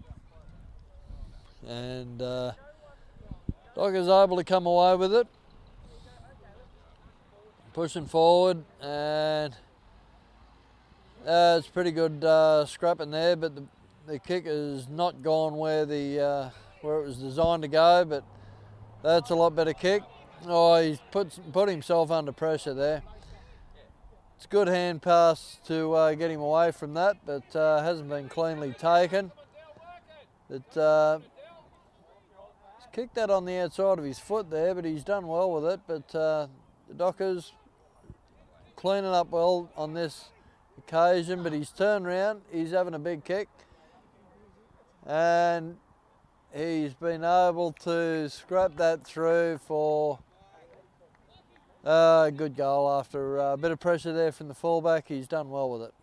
And Dockers able to come away with it. Pushing forward, and it's pretty good scrapping there, but the kick has not gone where where it was designed to go, but that's a lot better kick. Oh, he's put himself under pressure there. It's a good hand pass to get him away from that, but hasn't been cleanly taken. He's kicked that on the outside of his foot there, but he's done well with it. But the Dockers cleaning up well on this occasion, but he's turned around, he's having a big kick, and he's been able to scrap that through for a good goal after a bit of pressure there from the fullback. He's done well with it.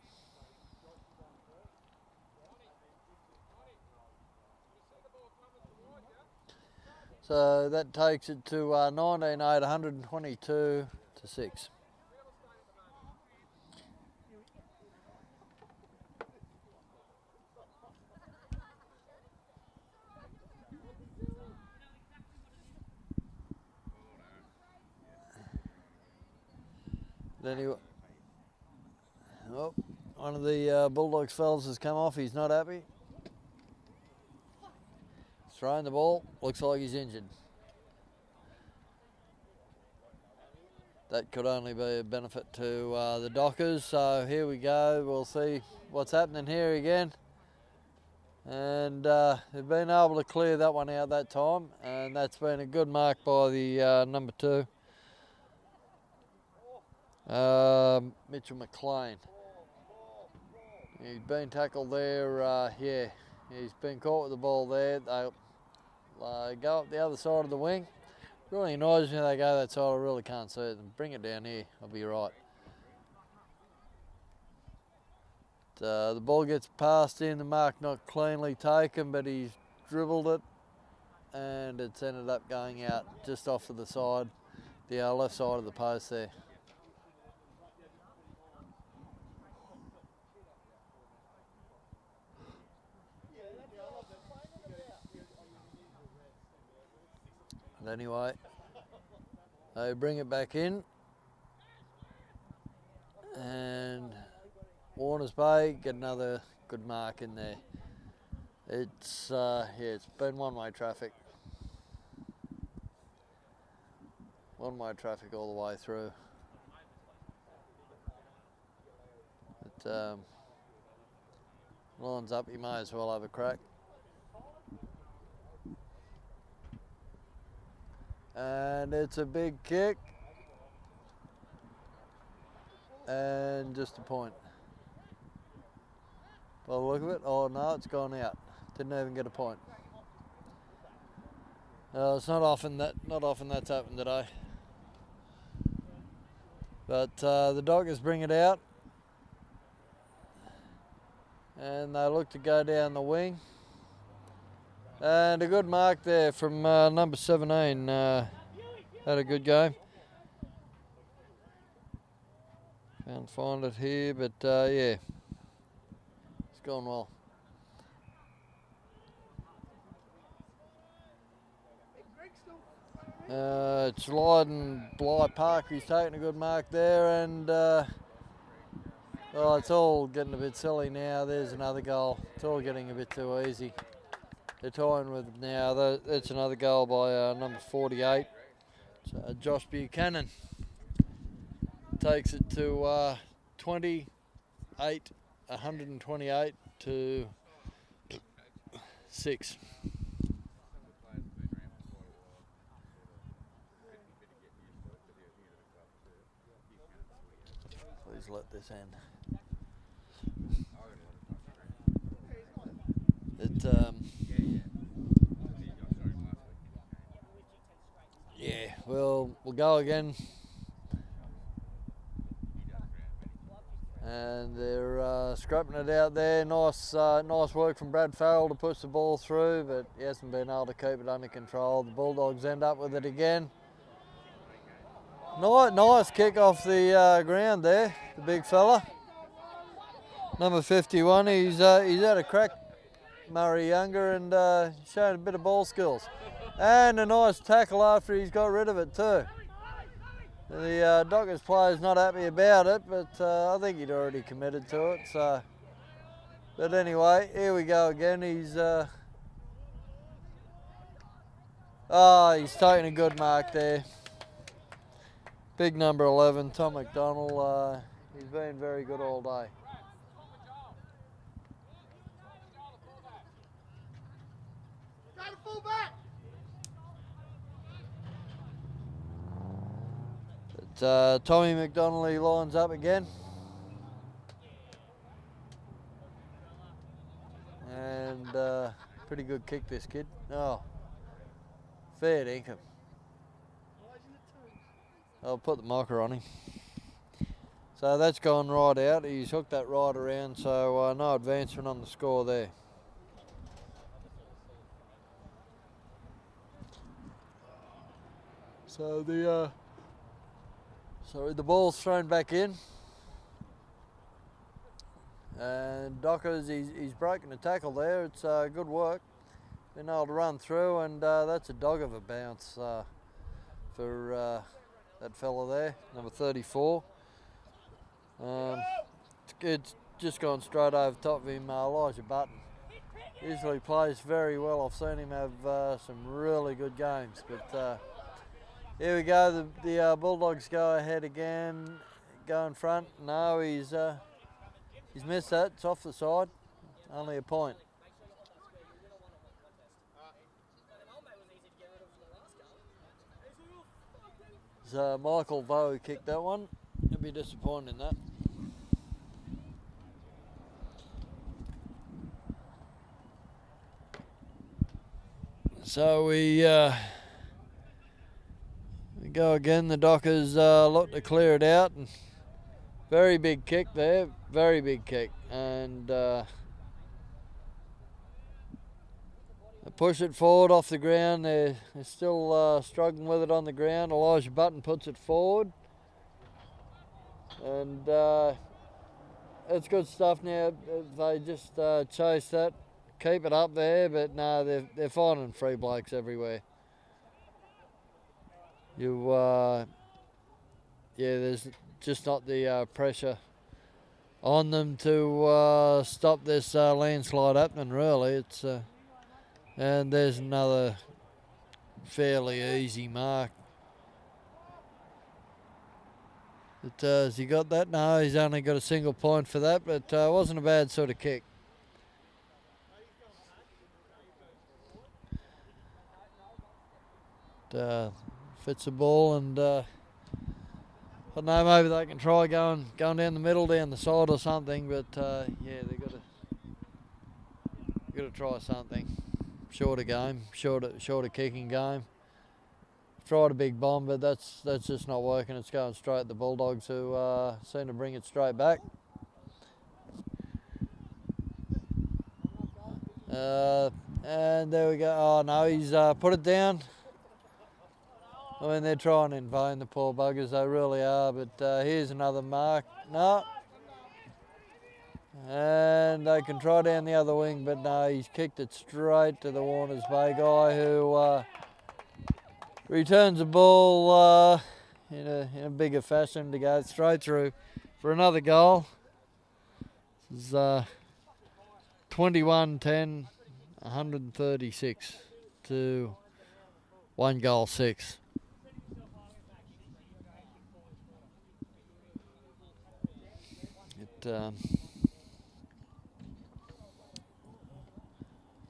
So that takes it to 19-8, 122 to 6. Anyway, oh, one of the Bulldogs fellas has come off. He's not happy. Throwing the ball. Looks like he's injured. That could only be a benefit to the Dockers. So here we go. We'll see what's happening here again. And they've been able to clear that one out that time. And that's been a good mark by the number 2. Mitchell McLean. He's been tackled there, yeah. He's been caught with the ball there. They'll go up the other side of the wing. Really annoys me they go that side. I really can't see it. Bring it down here, I'll be right. The ball gets passed in, the mark not cleanly taken, but he's dribbled it and it's ended up going out just off to the side, the left side of the post there. But anyway, they bring it back in, and Warners Bay get another good mark in there. It's it's been one-way traffic. One-way traffic all the way through. But lines up, you may as well have a crack. And it's a big kick. And just a point. By the look of it, oh no, it's gone out. Didn't even get a point. It's not often that's happened today. But the Dockers bring it out, and they look to go down the wing. And a good mark there from number 17. Had a good game. Can't find it here, but yeah, it's gone well. It's Lydon Bly Park who's taking a good mark there, and well, it's all getting a bit silly now. There's another goal. It's all getting a bit too easy. They're tying with it now. That's another goal by number 48. Josh Buchanan takes it to 128 to 6. Please let this end. Yeah, we'll go again. And they're scrapping it out there. Nice work from Brad Farrell to push the ball through, but he hasn't been able to keep it under control. The Bulldogs end up with it again. Nice kick off the ground there, the big fella. Number 51, he's had a crack, Murray Younger, and showing a bit of ball skills. And a nice tackle after he's got rid of it too. The Dockers player's not happy about it, but I think he'd already committed to it. So, but anyway, here we go again. He's taking a good mark there. Big number 11, Tom McDonald. He's been very good all day. Tommy McDonald, he lines up again. And pretty good kick, this kid. Oh, fair dinkum. I'll put the marker on him. So that's gone right out. He's hooked that right around, so no advancement on the score there. So the ball's thrown back in, and Dockers, he's broken the tackle there. It's good work. Been able to run through, and that's a dog of a bounce for that fella there, number 34. It's just gone straight over top of him, Elijah Button. Usually plays very well. I've seen him have some really good games, but here we go. The Bulldogs go ahead again, go in front. No, he's missed that. It's off the side. Only a point. So Michael Bowe kicked that one. He'll be disappointed in that. So we go again. The Dockers look to clear it out, and very big kick there, very big kick, and they push it forward off the ground. They're still struggling with it on the ground. Elijah Button puts it forward, and it's good stuff now. They just chase that, keep it up there, but no, they're finding free blokes everywhere. there's just not the pressure on them to stop this landslide happening, really. It's and there's another fairly easy mark. But, has he got that? No, he's only got a single point for that, but it wasn't a bad sort of kick. Fits the ball, and I don't know, maybe they can try going down the middle, down the side or something, but yeah, they've got to try something. Shorter game, shorter kicking game. Tried a big bomb, but that's just not working. It's going straight at the Bulldogs, who seem to bring it straight back. And there we go. Oh no, he's put it down. I mean, they're trying in vain, the poor buggers, they really are. But here's another mark. No. And they can try down the other wing, but no, he's kicked it straight to the Warners Bay guy, who returns the ball in a bigger fashion to go straight through for another goal. This is 21-10, 136 to 1 goal 6.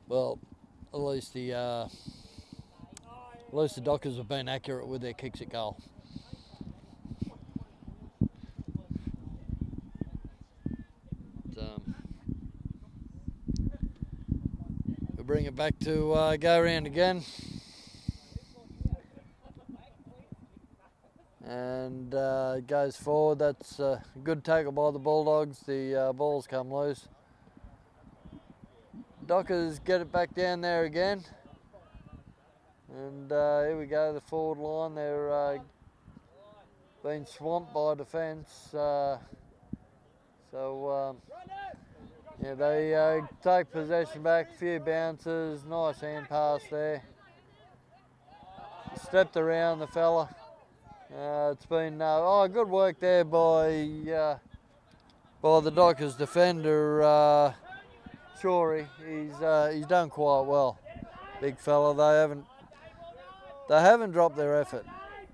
Well, at least the Dockers have been accurate with their kicks at goal. We'll bring it back to go round again. And it goes forward. That's a good tackle by the Bulldogs. The ball's come loose. Dockers get it back down there again. And here we go, the forward line. They're being swamped by defence. Yeah, they take possession back, a few bounces, nice hand pass there. Stepped around the fella. It's been good work there by the Dockers defender, Shorey. He's done quite well, big fella. They haven't dropped their effort,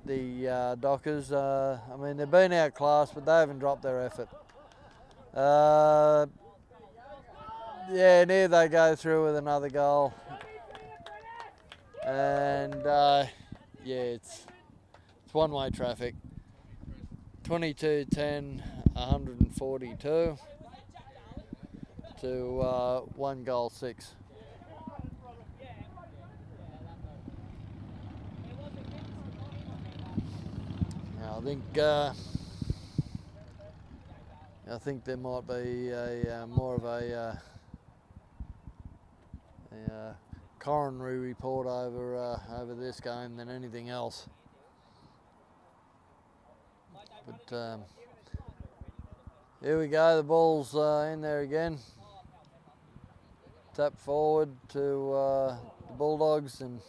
the Dockers. I mean, they've been outclassed, but they haven't dropped their effort. Yeah, and here they go through with another goal. And it's one-way traffic. 22-10, 142 to 1 goal 6. Now, I think there might be a more of a coronary report over this game than anything else. But here we go, the ball's in there again. Tap forward to the Bulldogs, and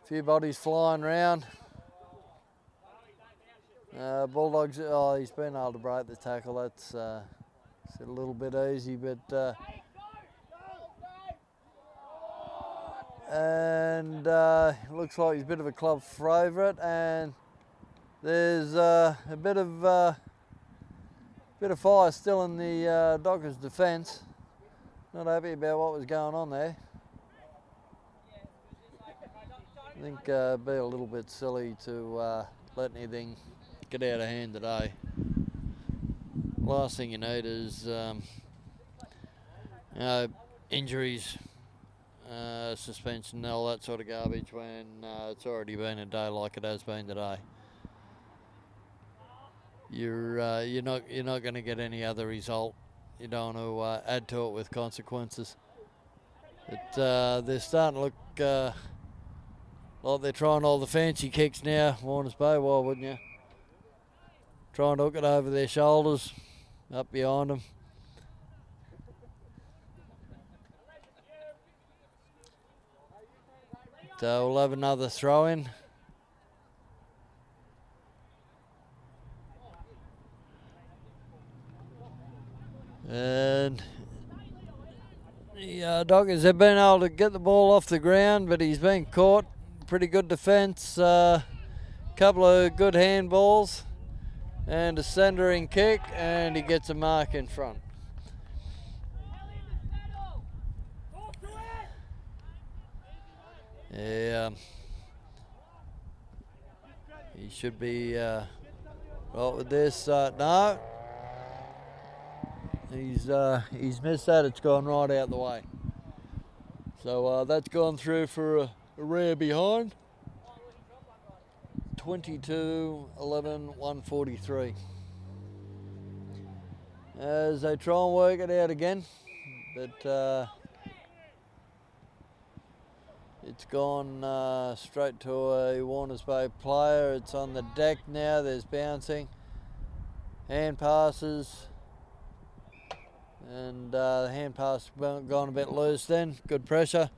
a few bodies flying around. Bulldogs, he's been able to break the tackle. That's a little bit easy, but and looks like he's a bit of a club favourite, and there's a bit of fire still in the Dockers' defence. Not happy about what was going on there. I think it'd be a little bit silly to let anything get out of hand today. Last thing you need is injuries, suspension, all that sort of garbage when it's already been a day like it has been today. You're not going to get any other result. You don't want to add to it with consequences. But they're starting to look like they're trying all the fancy kicks now. Warners Bay, why wouldn't you? Trying to hook it over their shoulders, up behind them. So we'll have another throw in. And the Dockers have been able to get the ball off the ground, but he's been caught. Pretty good defence. Couple of good handballs and a centering kick, and he gets a mark in front. Yeah, he should be right with this. No, he's missed that. It's gone right out the way. So that's gone through for a rear behind. 22-11, 143. As they try and work it out again, but it's gone straight to a Warners Bay player. It's on the deck now. There's bouncing, hand passes, and the hand pass gone a bit loose. Then good pressure.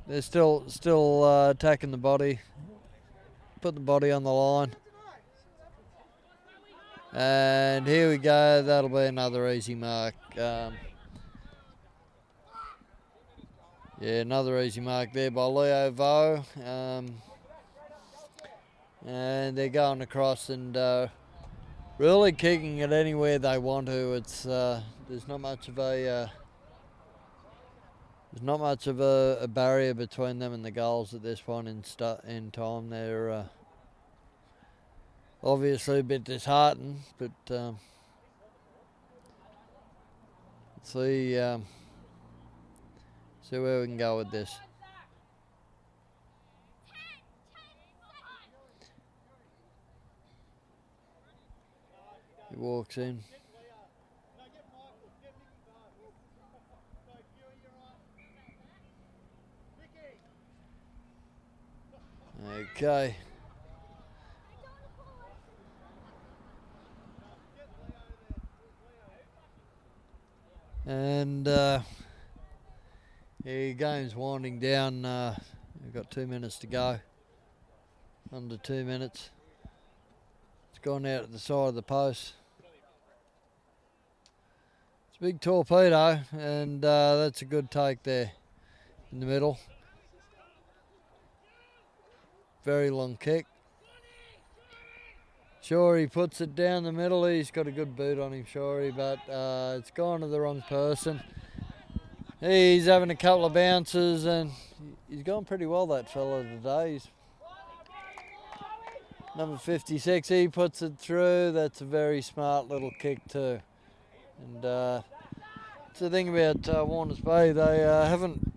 They're still attacking the body. Put the body on the line. And here we go. That'll be another easy mark. Yeah, another easy mark there by Leo Vo. And they're going across and really kicking it anywhere they want to. It's there's not much of a barrier between them and the goals at this point in time. They're obviously a bit disheartened, but see where we can go with this. He walks in. Okay. And game's winding down. We've got 2 minutes to go. Under 2 minutes. It's gone out at the side of the post. It's a big torpedo, and that's a good take there in the middle. Very long kick. Sure, he puts it down the middle. He's got a good boot on him, Shorey, but it's gone to the wrong person. He's having a couple of bounces, and he's gone pretty well, that fella, today. He's number 56, he puts it through. That's a very smart little kick too. And it's the thing about Warners Bay, they haven't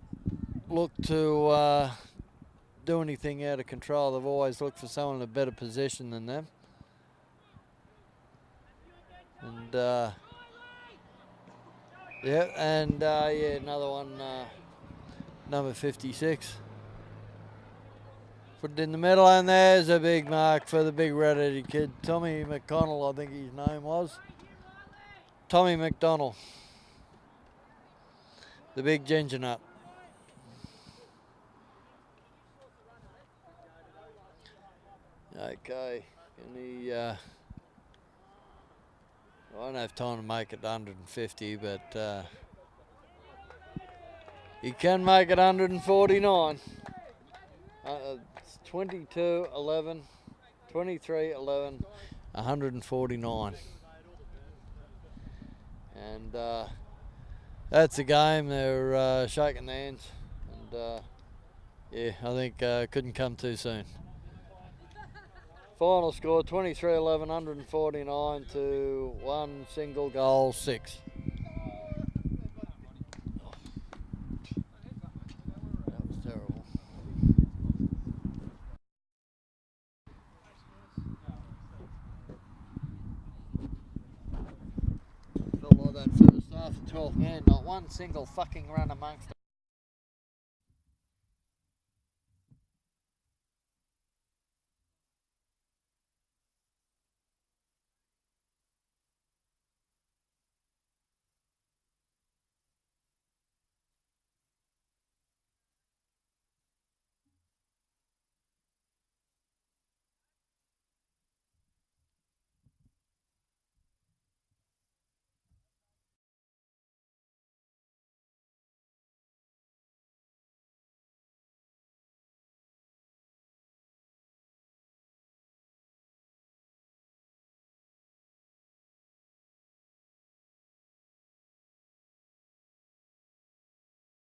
looked to do anything out of control. They've always looked for someone in a better position than them. And another one, number 56. Put it in the middle, and there's a big mark for the big red-headed kid, Tommy McConnell, I think his name was. Tommy McDonald, the big ginger nut. Okay, can he? I don't have time to make it 150, but he can make it 149. It's 22-11, 23-11, 149. And that's the game. They're shaking their hands. And yeah, I think couldn't come too soon. Final score 23-11, 149 to 1 single goal 6. That was terrible. Felt like that first half of 12 man, not one single fucking run amongst them.